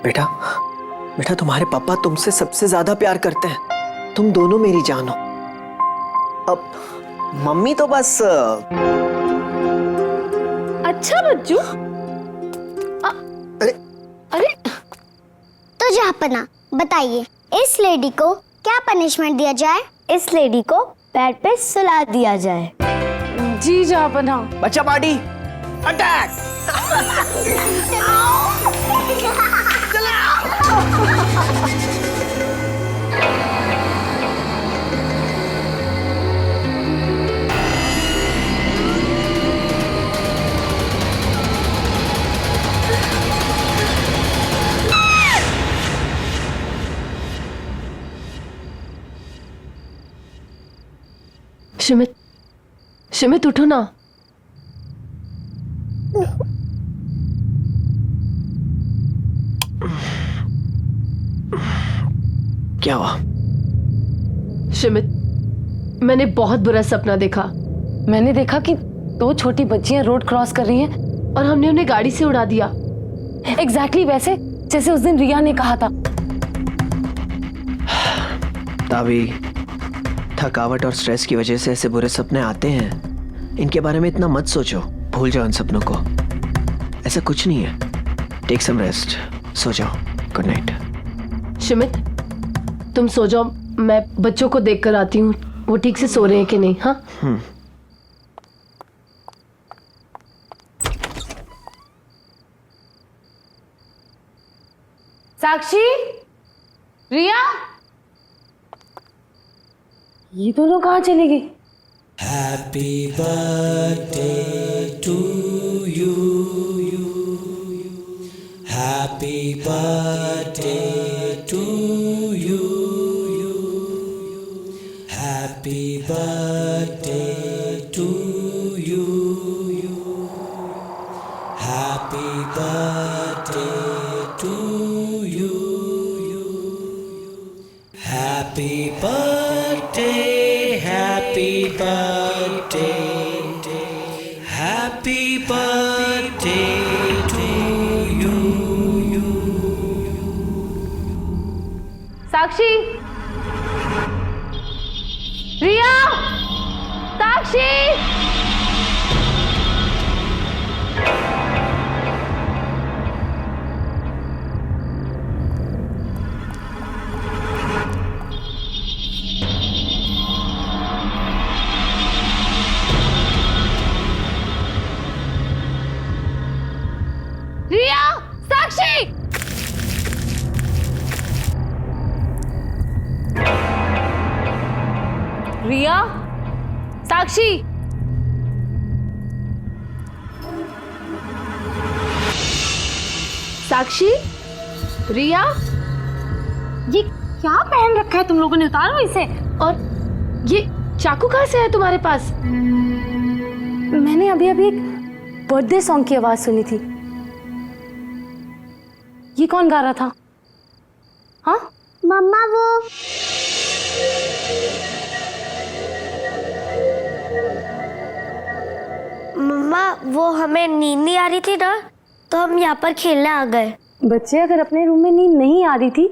बेटा बेटा, तुम्हारे पापा तुमसे सबसे ज्यादा प्यार करते हैं। तुम दोनों मेरी जान हो। अब मम्मी तो बस। अच्छा बच्चू। अरे अरे तो जहाँपना बताइए, इस लेडी को क्या पनिशमेंट दिया जाए? इस लेडी को बेड पे सुला दिया जाए। जी जहाँपना। बच्चा पार्टी अटैक। शिमित उठो ना। क्या हुआ? सुमित, मैंने बहुत बुरा सपना देखा। मैंने देखा कि 2 छोटी बच्चियां रोड क्रॉस कर रही हैं और हमने उन्हें गाड़ी से उड़ा दिया। एग्जैक्टली वैसे जैसे उस दिन रिया ने कहा था। ताबी, थकावट और स्ट्रेस की वजह से ऐसे बुरे सपने आते हैं। इनके बारे में इतना मत सोचो, भूल जाओ इन सपनों को। ऐसा कुछ नहीं है। टेक सम रेस्ट, सो जाओ। Good night. सुमित, तुम सो जाओ, मैं बच्चों को देख कर आती हूँ वो ठीक से सो रहे हैं कि नहीं। हाँ साक्षी, रिया, ये दोनों कहाँ चली गई? Happy birthday to you. Happy birthday to you. Happy birthday to you. Happy birthday to you. Happy birthday, happy birthday, happy birthday to you. साक्षी, रिया, साक्षी। रिया, साक्षी। रिया, साक्षी। साक्षी, रिया, ये क्या पहन रखा है तुम लोगों ने? उतारो इसे। और ये चाकू कहाँ से है तुम्हारे पास? मैंने अभी अभी एक बर्थडे सॉन्ग की आवाज सुनी थी। ये कौन गा रहा था? हाँ, मम्मा वो मम्मा वो हमें नींद नहीं आ रही थी ना, तो हम यहाँ पर खेलने आ गए। बच्चे अगर अपने रूम में नींद नहीं आ रही थी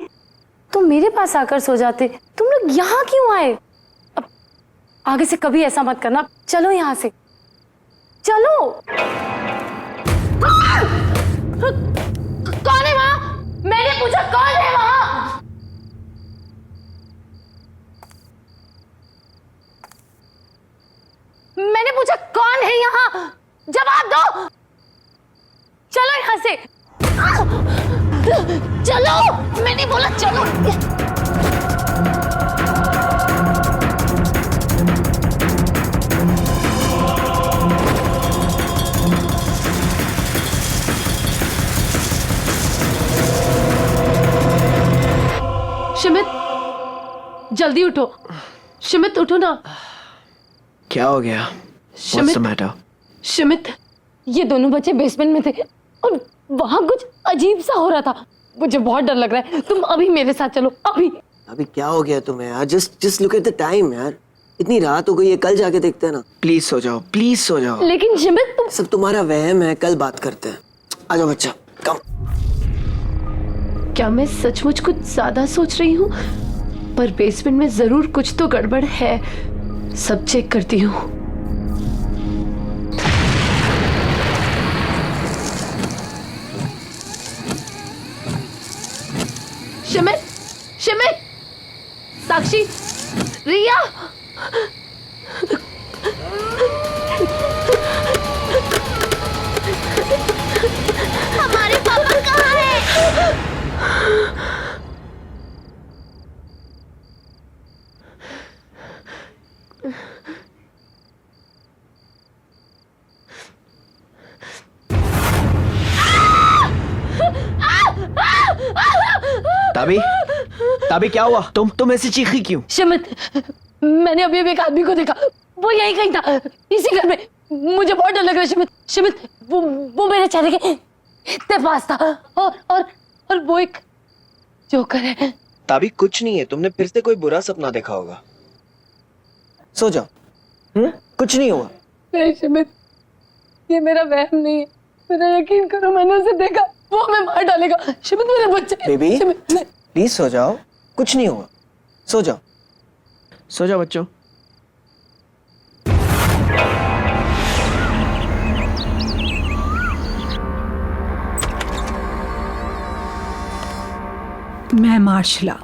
तो मेरे पास आकर सो जाते। तुम लोग यहाँ क्यों आए? अब आगे से कभी ऐसा मत करना। चलो यहाँ से, चलो। कौन है वहाँ? मैंने पूछा कौन है वहाँ? मैंने पूछा कौन है यहाँ? जवाब दो। चलो यहाँ से, चलो। मैंने बोला चलो। सुमित, जल्दी उठो। सुमित, उठो ना। क्या हो गया? What's the matter? सुमित, ये दोनों बच्चे बेसमेंट में थे और वहां कुछ अजीब सा हो रहा था। मुझे बहुत डर लग रहा है। तुम अभी मेरे साथ चलो, अभी। अभी क्या हो गया तुम्हें यार? Just look at the time यार। इतनी रात हो गई है, कल जाके देखते हैं ना। प्लीज सो जाओ, प्लीज सो जाओ। लेकिन सुमित, तुम सब तुम्हारा वहम है, कल बात करते हैं। आ जाओ बच्चा, कम। क्या मैं सचमुच कुछ ज्यादा सोच रही हूँ? पर बेसमेंट में जरूर कुछ तो गड़बड़ है। सब चेक करती हूँ। शिमित, शिमित, साक्षी, रिया। हमारे पापा कहाँ हैं? ताबी, ताबी क्या हुआ? तुम ऐसी चीखी क्यों? सुमित, मैंने अभी एक आदमी को देखा। वो यहीं कहीं था, इसी घर में। मुझे बहुत डर लग रहा है सुमित। सुमित, वो मेरे चेहरे के इतने पास था। और वो एक जोकर है। ताबी कुछ नहीं है, तुमने फिर से कोई बुरा सपना देखा होगा। सो जाओ। कुछ नहीं हुआ। नहीं शिमित, ये मेरा वहम नहीं है, मेरा यकीन करो, मैंने उसे देखा, वो हमें मार डालेगा। शिमित मेरे बच्चे। बेबी शिमित, प्लीज सो जाओ, कुछ नहीं हुआ। सो जाओ, सो जाओ बच्चों। मैं मार्शला।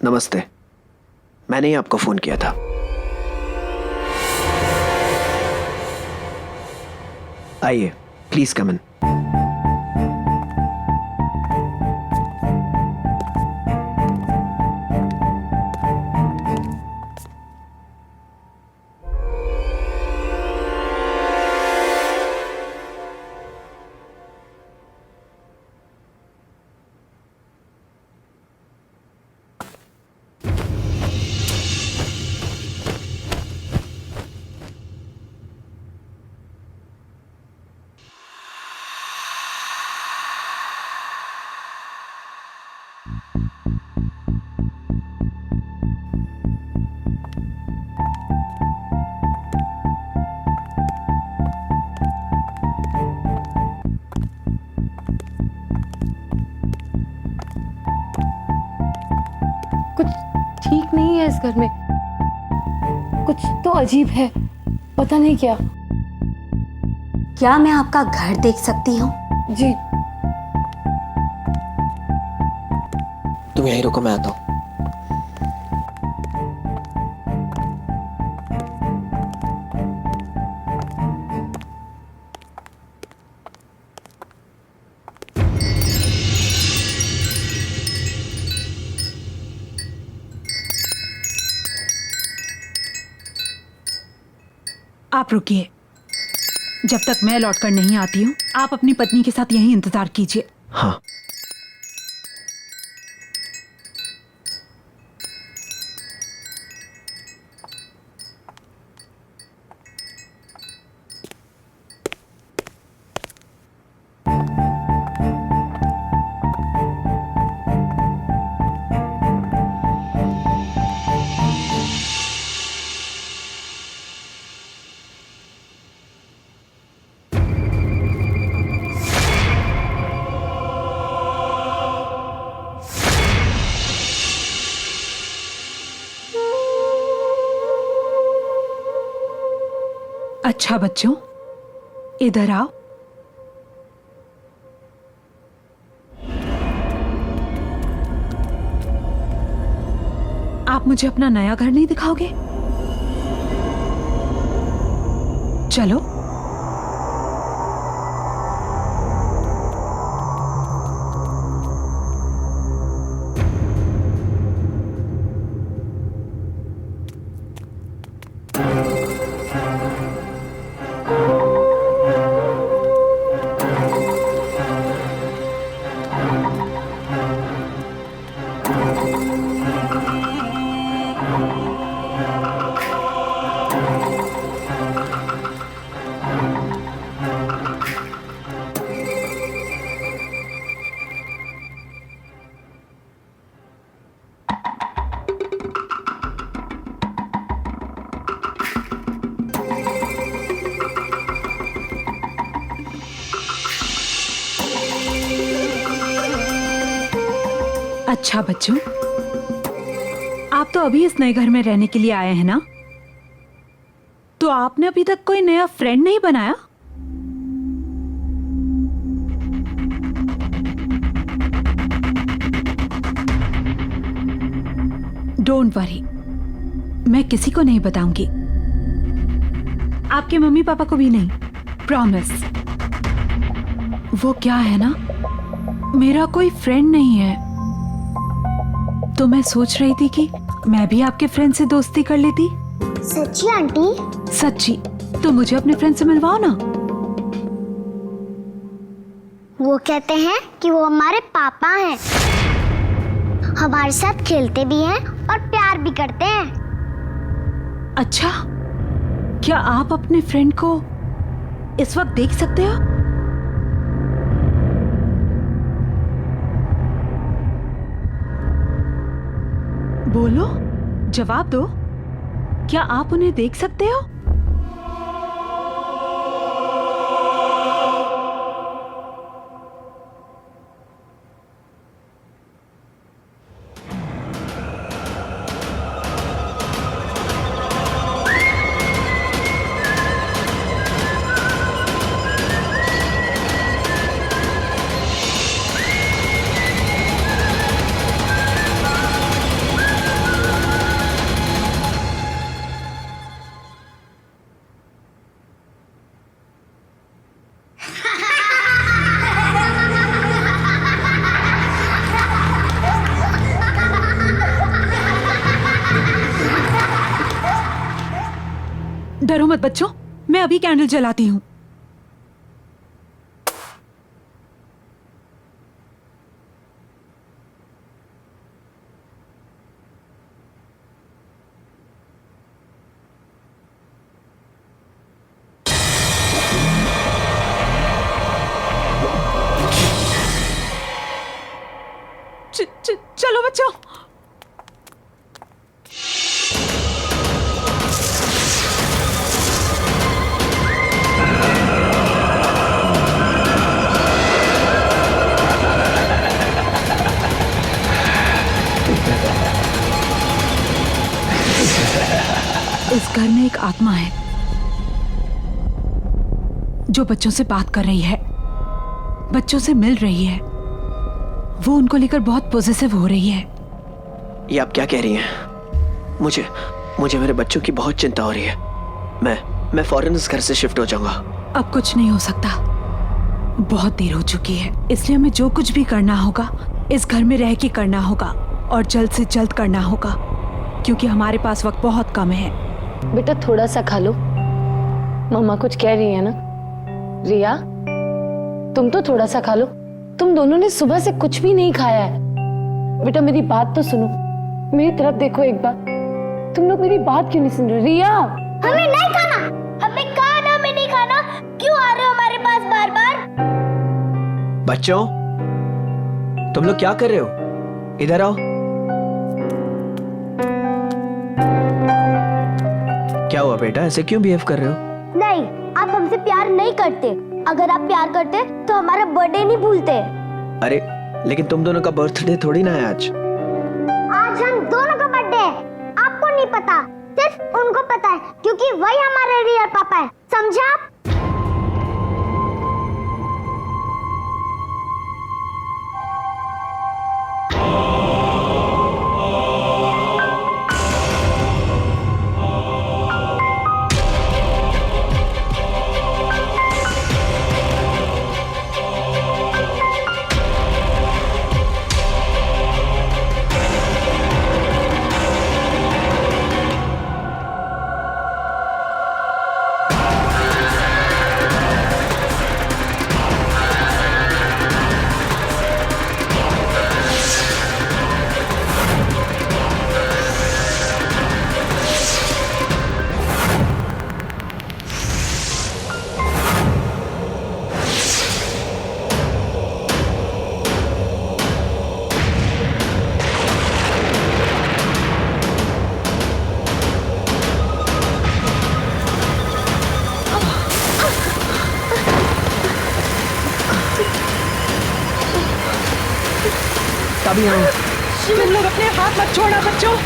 नमस्ते, मैंने ही आपको फोन किया था। आइए, प्लीज कम इन। कुछ ठीक नहीं है इस घर में, कुछ तो अजीब है, पता नहीं क्या। क्या मैं आपका घर देख सकती हूँ? जी। तुम यहीं रुको, मैं आता हूँ। आप रुकिए, जब तक मैं लौटकर नहीं आती हूँ आप अपनी पत्नी के साथ यहीं इंतजार कीजिए। हाँ। अच्छा बच्चों, इधर आओ। आप मुझे अपना नया घर नहीं दिखाओगे? चलो। अच्छा बच्चों, आप तो अभी इस नए घर में रहने के लिए आए हैं ना? तो आपने अभी तक कोई नया फ्रेंड नहीं बनाया? डोंट वरी, मैं किसी को नहीं बताऊंगी, आपके मम्मी पापा को भी नहीं, प्रॉमिस। वो क्या है ना, मेरा कोई फ्रेंड नहीं है, तो मैं सोच रही थी कि मैं भी आपके फ्रेंड से दोस्ती कर लेती। सच्ची आंटी? सच्ची। तो मुझे अपने फ्रेंड से मिलवाओ ना। वो कहते हैं कि वो हमारे पापा हैं, हमारे साथ खेलते भी हैं और प्यार भी करते हैं। अच्छा, क्या आप अपने फ्रेंड को इस वक्त देख सकते हो? बोलो, जवाब दो। क्या आप उन्हें देख सकते हो? डरो मत बच्चों, मैं अभी कैंडल जलाती हूँ। चलो बच्चों। इस घर में एक आत्मा है जो बच्चों से बात कर रही है, बच्चों से मिल रही है। वो उनको लेकर बहुत पॉजिटिव हो रही है। ये आप क्या कह रही हैं? मुझे मेरे बच्चों की बहुत चिंता हो रही है। मैं फौरन इस घर से शिफ्ट हो जाऊंगा। अब कुछ नहीं हो सकता, बहुत देर हो चुकी है। इसलिए हमें जो कुछ भी करना होगा इस घर में रह के करना होगा और जल्द से जल्द करना होगा, क्योंकि हमारे पास वक्त बहुत कम है। बेटा थोड़ा सा खा लो, मम्मा कुछ कह रही है ना। रिया, तुम तो थोड़ा सा खा लो। तुम दोनों ने सुबह से कुछ भी नहीं खाया है। बेटा मेरी बात तो सुनो, मेरी तरफ देखो एक बार। तुम लोग मेरी बात क्यों नहीं सुन रहे? रिया, हमें नहीं खाना, हमें कहा ना हमें नहीं खाना। क्यों आ रहे हो हमारे पास बार बार? बच्चों, तुम लोग क्या कर रहे हो? इधर आओ। क्या हुआ बेटा, ऐसे क्यों बिहेव कर रहे हो? नहीं, आप हमसे प्यार नहीं करते। अगर आप प्यार करते तो हमारा बर्थडे नहीं भूलते। अरे लेकिन तुम दोनों का बर्थडे थोड़ी ना है आज। आज हम दोनों का बर्थडे है। आपको नहीं पता, सिर्फ उनको पता है, क्योंकि वही हमारे रियल पापा है। समझा आप? तभी आओ। तुम लोग अपने हाथ मत छोड़ना बच्चों।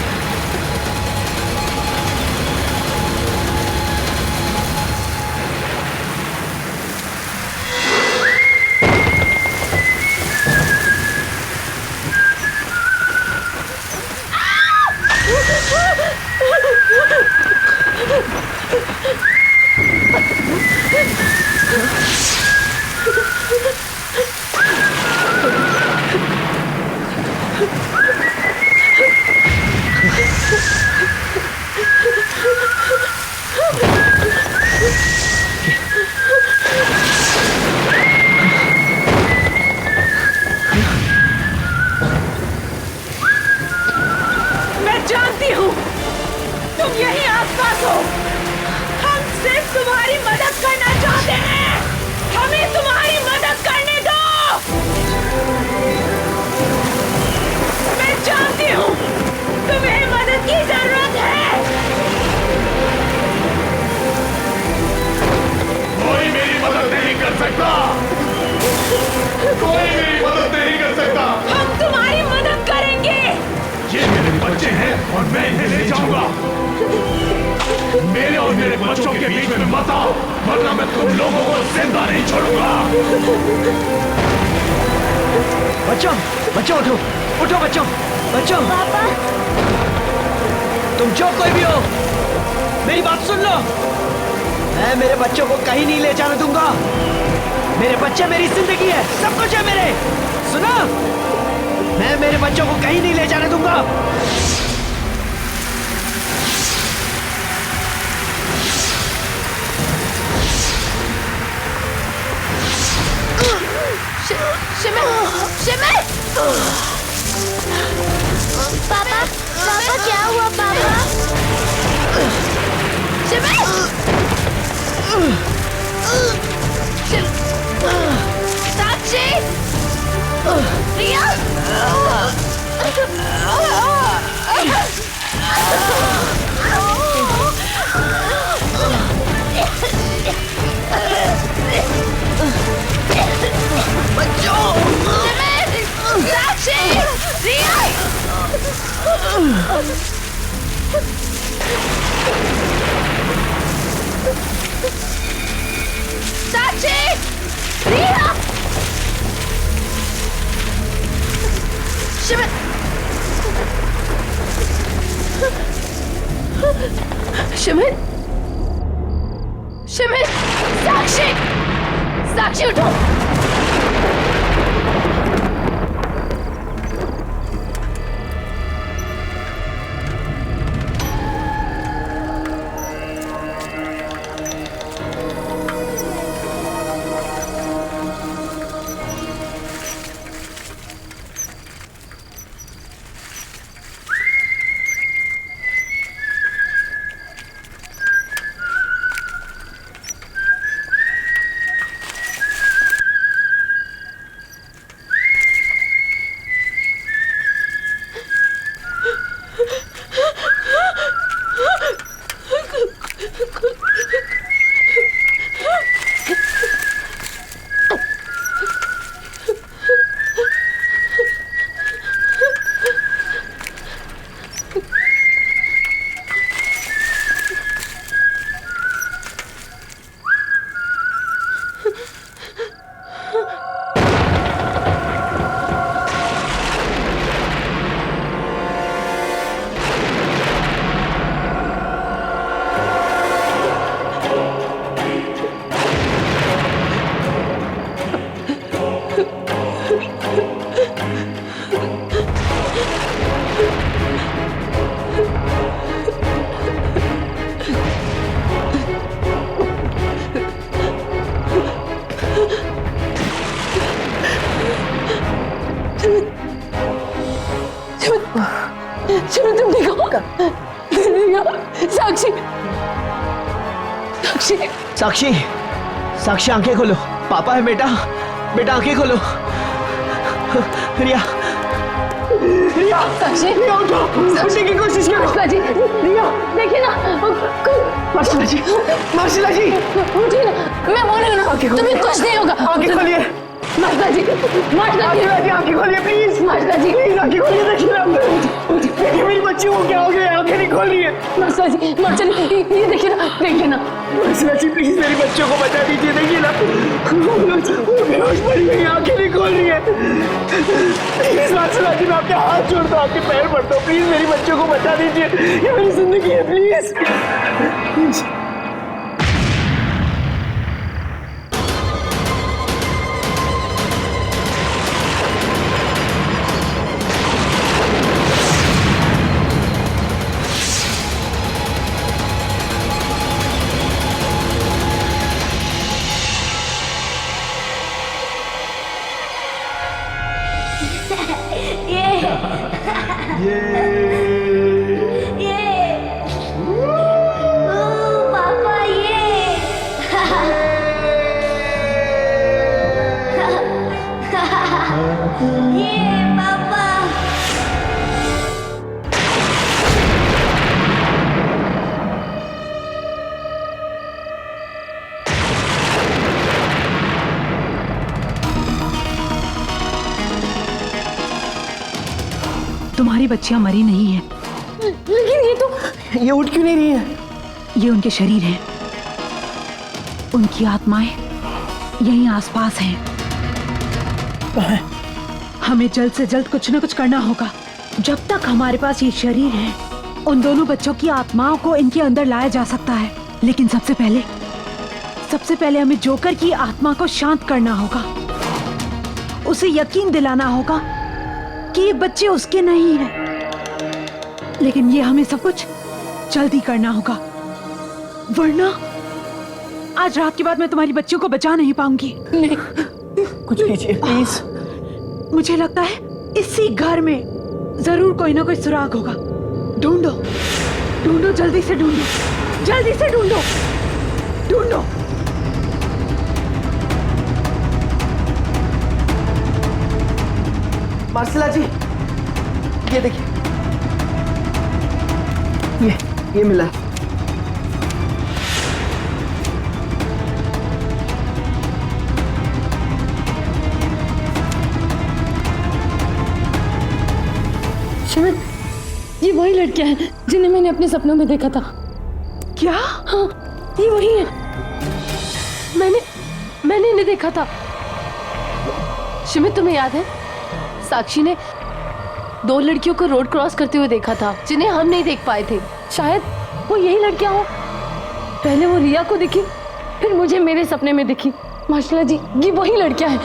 मैं जानती हूँ तुम यही आसपास हो। हम सिर्फ तुम्हारी मदद करना चाहते हैं। हमें तुम्हारी मदद करने दो। मैं जानती हूँ तुम्हें मदद की जरूरत है। कोई मेरी मदद नहीं कर सकता, कोई मेरी मदद नहीं कर सकता। हम तुम्हारी मदद करेंगे। ये मेरे बच्चे हैं और मैं इन्हें ले जाऊंगा। मेरे और मेरे बच्चों के बीच में मत आओ, वरना मैं तुम लोगों को जिंदा नहीं छोड़ूंगा। बच्चों, बच्चों उठो, उठो बच्चों, बच्चों। पापा तुम जो कोई भी हो, मेरी बात सुन लो। मैं मेरे बच्चों को कहीं नहीं ले जाने दूंगा। मेरे बच्चे मेरी जिंदगी है, सब कुछ है मेरे। सुनो, मैं मेरे बच्चों को कहीं नहीं ले जाने दूंगा। पापा पापा क्या हुआ पापा? साक्षी, रिया, साक्षी, रिया। साक्षी, रिया, शिमित, शिमित, शिमित, साक्षी, साक्षी उठो। तुम ठीक हो? साक्षी, साक्षी, साक्षी, साक्षी आंखें खोलो। पापा है बेटा, बेटा आंखें खोलो। रिया, रिया, साक्षी, रिया उठो, उठने की कोशिश करो। मार्शला जी, रिया, देखिए ना, मार्शला जी, मार्शला जी, उठिए ना, मैं बोल रही हूँ ना, तुम्हें कुछ नहीं होगा। आंखें खोलिए। मार्शला जी, मार्शला जी, आंखें खोलिए प्लीज। मार्शला जी, प्लीज आंखें खोलिए। देखिए मेरी बच्ची को क्या हो गया, आंखें नहीं खोल रही है। मार्शला जी, मार्शल, ये देखिए ना, देखिए ना। मार्शला जी प्लीज मेरी बच्चों को बचा दीजिए। देखिए ना, वो बेहोश पड़ी हुई, आंखें नहीं खोल रही है। प्लीज मार्शला जी, मैं आपके हाथ जोड़ता हूँ, आपके पैर पड़ता हूँ, प्लीज मेरी बच्चों को बचा दीजिए। ये मेरी जिंदगी है, प्लीज। ये बच्चियां मरी नहीं हैं। लेकिन ये उठ क्यों नहीं रही है? ये उनके शरीर हैं, उनकी आत्माएं यहीं आसपास हैं। हमें जल्द से जल्द कुछ न कुछ करना होगा। जब तक हमारे पास ये शरीर है, उन दोनों बच्चों की आत्माओं को इनके अंदर लाया जा सकता है। लेकिन सबसे पहले हमें जोकर की आत्मा को शांत करना होगा। उसे यकीन दिलाना होगा कि ये बच्चे उसके नहीं हैं। लेकिन ये हमें सब कुछ जल्दी करना होगा, वरना आज रात के बाद मैं तुम्हारी बच्चियों को बचा नहीं पाऊंगी। नहीं, कुछ कीजिए प्लीज। मुझे लगता है इसी घर में जरूर कोई ना कोई सुराग होगा। ढूंढो, ढूंढो, जल्दी से ढूंढो, जल्दी से ढूंढो, ढूंढो। मार्सिला जी, ये देखिए, ये मिला है। शिविर, ये वही लड़कियां हैं जिन्हें मैंने अपने सपनों में देखा था। क्या? हाँ, ये वही है। मैंने इन्हें देखा था। शिमित, तुम्हें याद है साक्षी ने 2 लड़कियों को रोड क्रॉस करते हुए देखा था जिन्हें हम नहीं देख पाए थे। शायद वो यही लड़कियां हो। पहले वो रिया को दिखी, फिर मुझे मेरे सपने में दिखी। माशाल्लाह जी, ये वही लड़कियां हैं।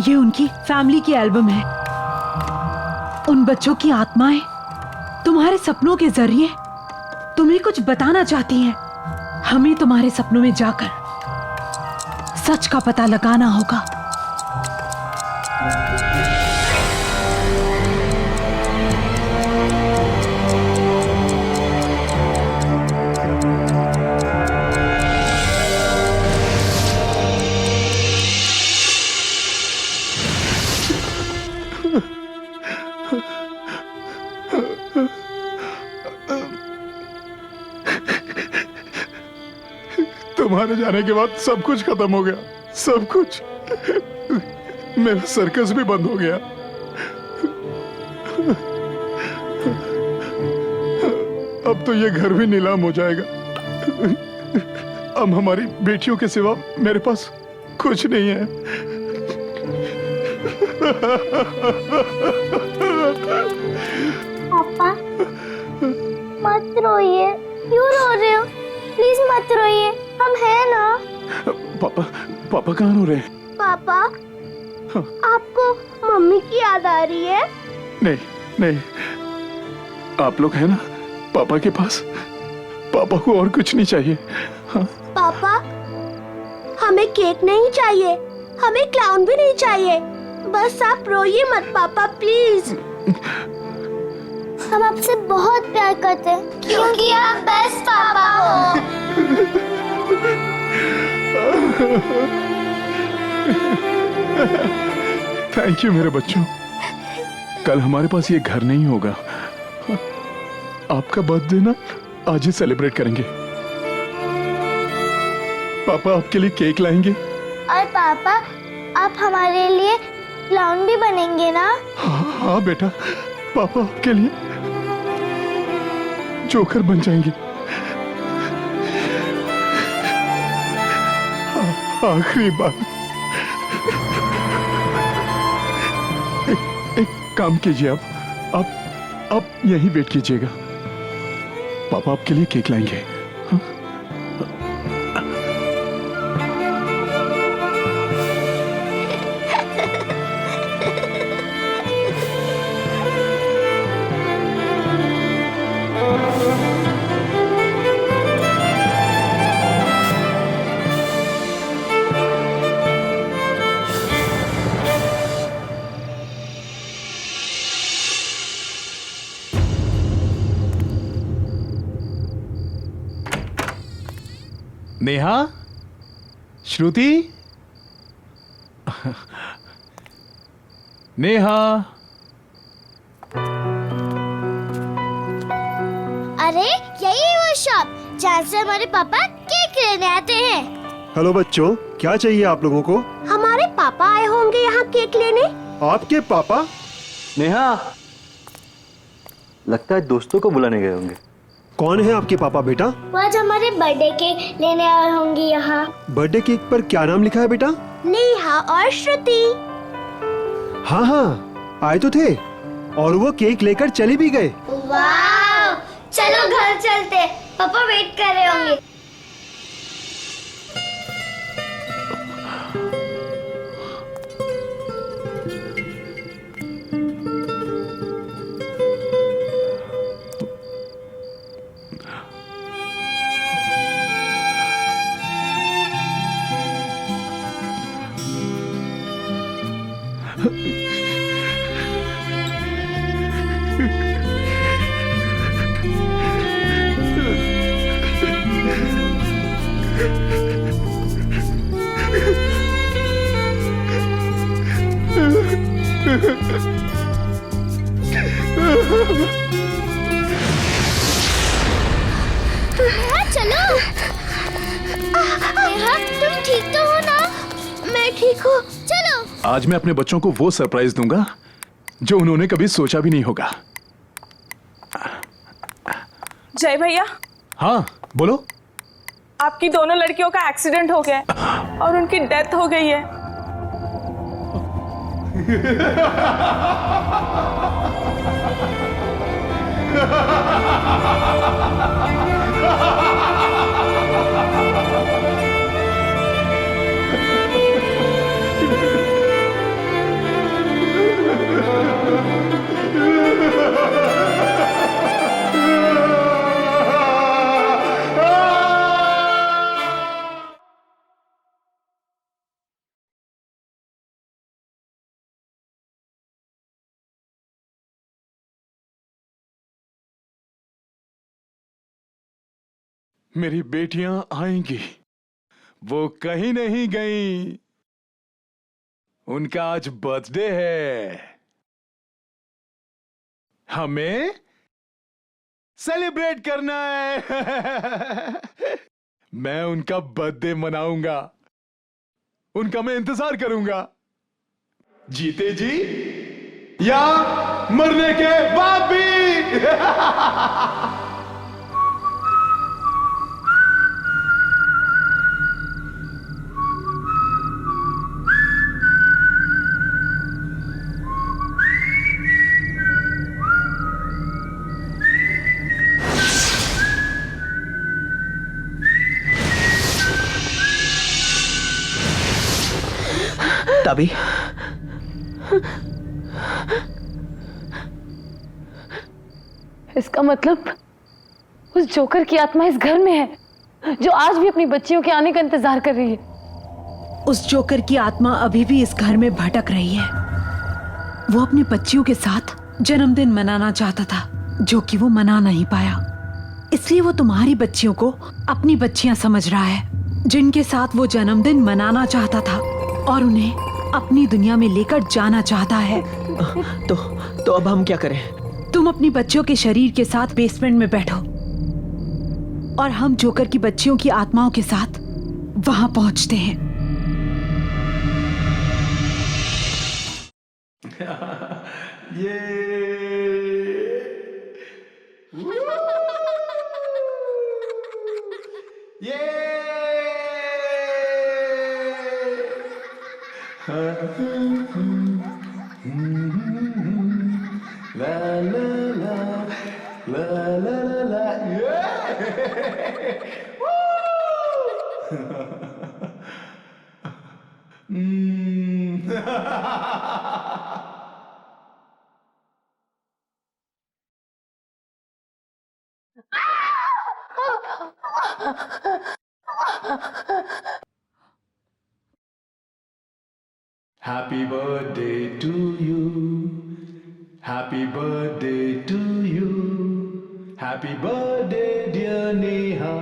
ये उनकी फैमिली की एल्बम है। उन बच्चों की आत्माएं तुम्हारे सपनों के जरिए तुम्हें कुछ बताना चाहती हैं। हमें तुम्हारे सपनों में जाकर सच का पता लगाना होगा। तुम्हारे जाने के बाद सब कुछ खत्म हो गया, सब कुछ। मेरा सर्कस भी बंद हो गया। अब तो ये घर भी नीलाम हो जाएगा। अब हमारी बेटियों के सिवा मेरे पास कुछ नहीं है। पापा मत रोइए, क्यों रो रहे हो? प्लीज मत रोइए, हम हैं ना। पापा कहाँ रो रहे हैं? पापा, आपको मम्मी की याद आ रही है? नहीं, आप लोग हैं ना पापा के पास। पापा को और कुछ नहीं चाहिए। हाँ? पापा, हमें केक नहीं चाहिए, हमें क्लाउन भी नहीं चाहिए। बस आप रोइए मत पापा, प्लीज। हम आपसे बहुत प्यार करते हैं क्योंकि आप बेस्ट पापा हो। थैंक यू मेरे बच्चों। कल हमारे पास ये घर नहीं होगा। आपका बर्थडे ना आज ही सेलिब्रेट करेंगे। पापा आपके लिए केक लाएंगे। और पापा, आप हमारे लिए क्लाउन भी बनेंगे ना? हाँ बेटा, पापा आपके लिए जोकर बन जाएंगे। आखिरी बार एक काम कीजिए, आप यहीं वेट कीजिएगा। पापा आपके लिए केक लाएंगे। हाँ? नेहा, श्रुति, नेहा। अरे यही वो शॉप जहाँ से हमारे पापा केक लेने आते हैं। हेलो बच्चों, क्या चाहिए आप लोगों को? हमारे पापा आए होंगे यहाँ केक लेने। आपके पापा? नेहा, लगता है दोस्तों को बुलाने गए होंगे। कौन है आपके पापा बेटा? वो आज हमारे बर्थडे केक लेने आए होंगे यहाँ। बर्थडे केक पर क्या नाम लिखा है बेटा? नेहा और श्रुति। हाँ हाँ, आए तो थे और वो केक लेकर चले भी गए। वाह, चलो घर चलते, पापा वेट कर रहे होंगे। चलो। नेहा, तुम ठीक तो हो ना? मैं ठीक हूँ, चलो। आज मैं अपने बच्चों को वो सरप्राइज दूंगा जो उन्होंने कभी सोचा भी नहीं होगा। जय भैया। हाँ बोलो। आपकी दोनों लड़कियों का एक्सीडेंट हो गया है और उनकी डेथ हो गई है। मेरी बेटियां आएंगी, वो कहीं नहीं गई। उनका आज बर्थडे है, हमें सेलिब्रेट करना है। मैं उनका बर्थडे मनाऊंगा, उनका मैं इंतजार करूंगा, जीते जी या मरने के बाद भी। तभी इसका मतलब उस जोकर की आत्मा इस घर में है जो आज भी अपनी बच्चियों के आने का इंतजार कर रही है। उस जोकर की आत्मा अभी भी इस घर में भटक रही है। वो अपनी बच्चियों के साथ जन्मदिन मनाना चाहता था जो कि वो मना नहीं पाया, इसलिए वो तुम्हारी बच्चियों को अपनी बच्चियां समझ रहा है जिनके साथ वो जन्मदिन मनाना चाहता था और उन्हें अपनी दुनिया में लेकर जाना चाहता है। तो अब हम क्या करें? तुम अपनी बच्चियों के शरीर के साथ बेसमेंट में बैठो और हम जोकर की बच्चियों की आत्माओं के साथ वहां पहुंचते हैं। Happy birthday to you. Happy birthday to you. Happy birthday dear Neha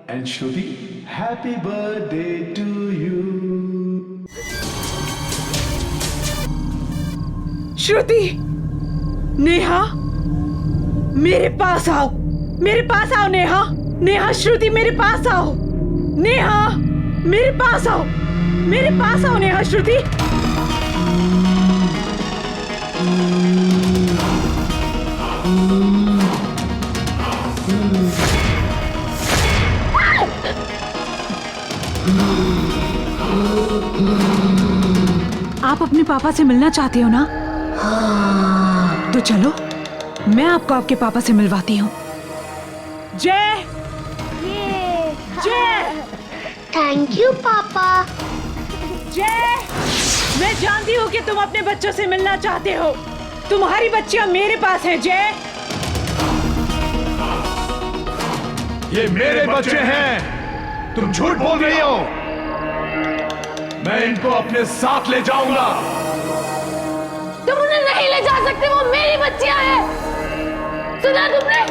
and Shruti. Happy birthday to you. श्रुति, नेहा, मेरे पास आओ, मेरे पास आओ नेहा, नेहा, श्रुति मेरे पास आओ। नेहा, मेरे पास आओ, मेरे पास आओ नेहा। श्रुति, आप अपने पापा से मिलना चाहते हो ना? तो चलो, मैं आपको आपके पापा से मिलवाती हूँ। जय, जय, थैंक यू पापा। जय, मैं जानती हूँ कि तुम अपने बच्चों से मिलना चाहते हो। तुम्हारी बच्चियाँ मेरे पास हैं जय। ये मेरे बच्चे हैं, तुम झूठ बोल रही हो। मैं इनको अपने साथ ले जाऊंगा। तुम उन्हें नहीं ले जा सकते, वो मेरी बच्चियां हैं। सुना तुमने?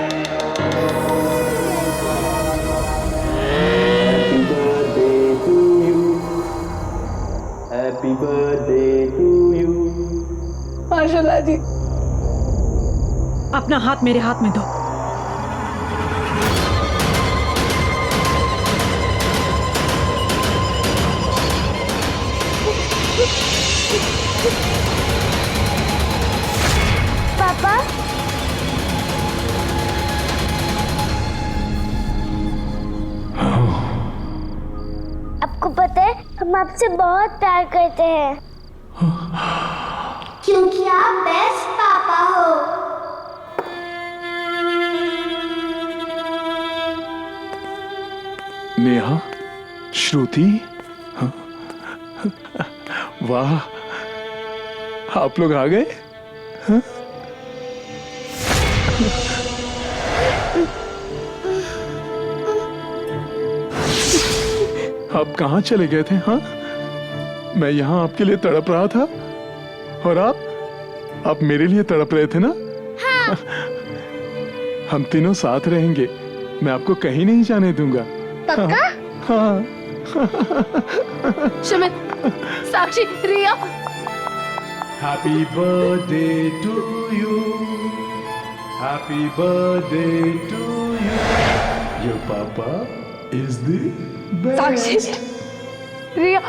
Happy birthday to you. माशाल्लाह जी। अपना हाथ मेरे हाथ में दो। पापा, आपको पता है हम आपसे बहुत प्यार करते हैं क्योंकि आप बेस्ट पापा हो। नेहा, श्रुति, वाह, आप लोग आ गए। हाँ? आप कहाँ चले गए थे? हाँ, मैं यहाँ आपके लिए तड़प रहा था और आप मेरे लिए तड़प रहे थे ना? हाँ। हम तीनों साथ रहेंगे, मैं आपको कहीं नहीं जाने दूंगा। पक्का? हाँ। शमित, साक्षी, रिया। Happy birthday to you. Happy birthday to you. Your papa is the best. साक्षी, रिया।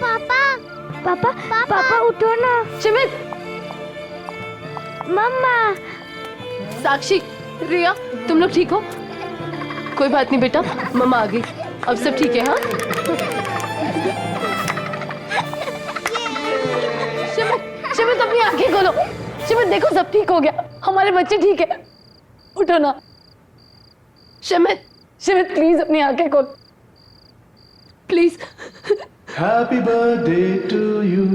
पापा, पापा, पापा उठो ना। शमित, मम्मा। साक्षी, रिया, तुम लोग ठीक हो? कोई बात नहीं बेटा, मम्मा आ गई, अब सब ठीक है। हाँ, शिमित अपनी आंखें खोलो। शिमित देखो, सब ठीक हो गया, हमारे बच्चे ठीक है। उठो ना शिमित, शिमित प्लीज अपनी आंखें खोलो, please. Happy birthday to you.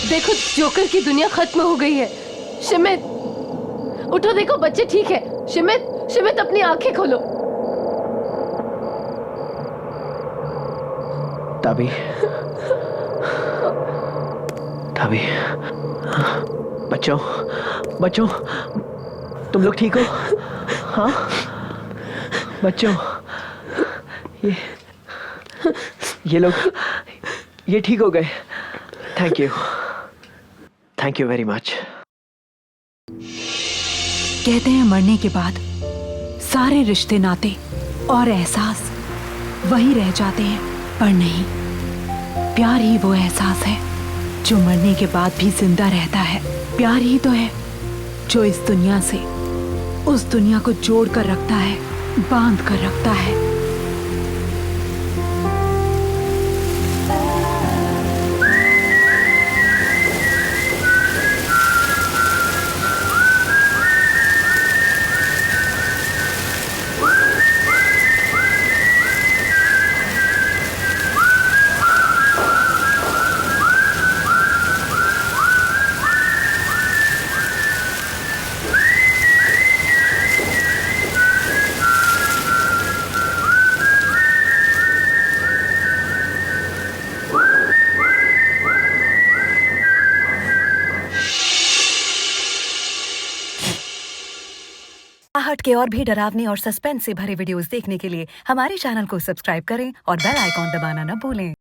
देखो, जोकर की दुनिया खत्म हो गई है। शिमित उठो, देखो बच्चे ठीक है। शिमित, शिमित अपनी आंखें खोलो। ताबी, ताबी, बच्चों, बच्चों, तुम लोग ठीक हो? हाँ बच्चों, ये लोग, ये ठीक हो गए। Thank you very much. कहते हैं मरने के बाद सारे रिश्ते, नाते और एहसास वही रह जाते हैं, पर नहीं, प्यार ही वो एहसास है जो मरने के बाद भी जिंदा रहता है। प्यार ही तो है जो इस दुनिया से उस दुनिया को जोड़ कर रखता है, बांध कर रखता है। हट के और भी डरावनी और सस्पेंस से भरे वीडियोस देखने के लिए हमारे चैनल को सब्सक्राइब करें और बेल आइकॉन दबाना न भूलें।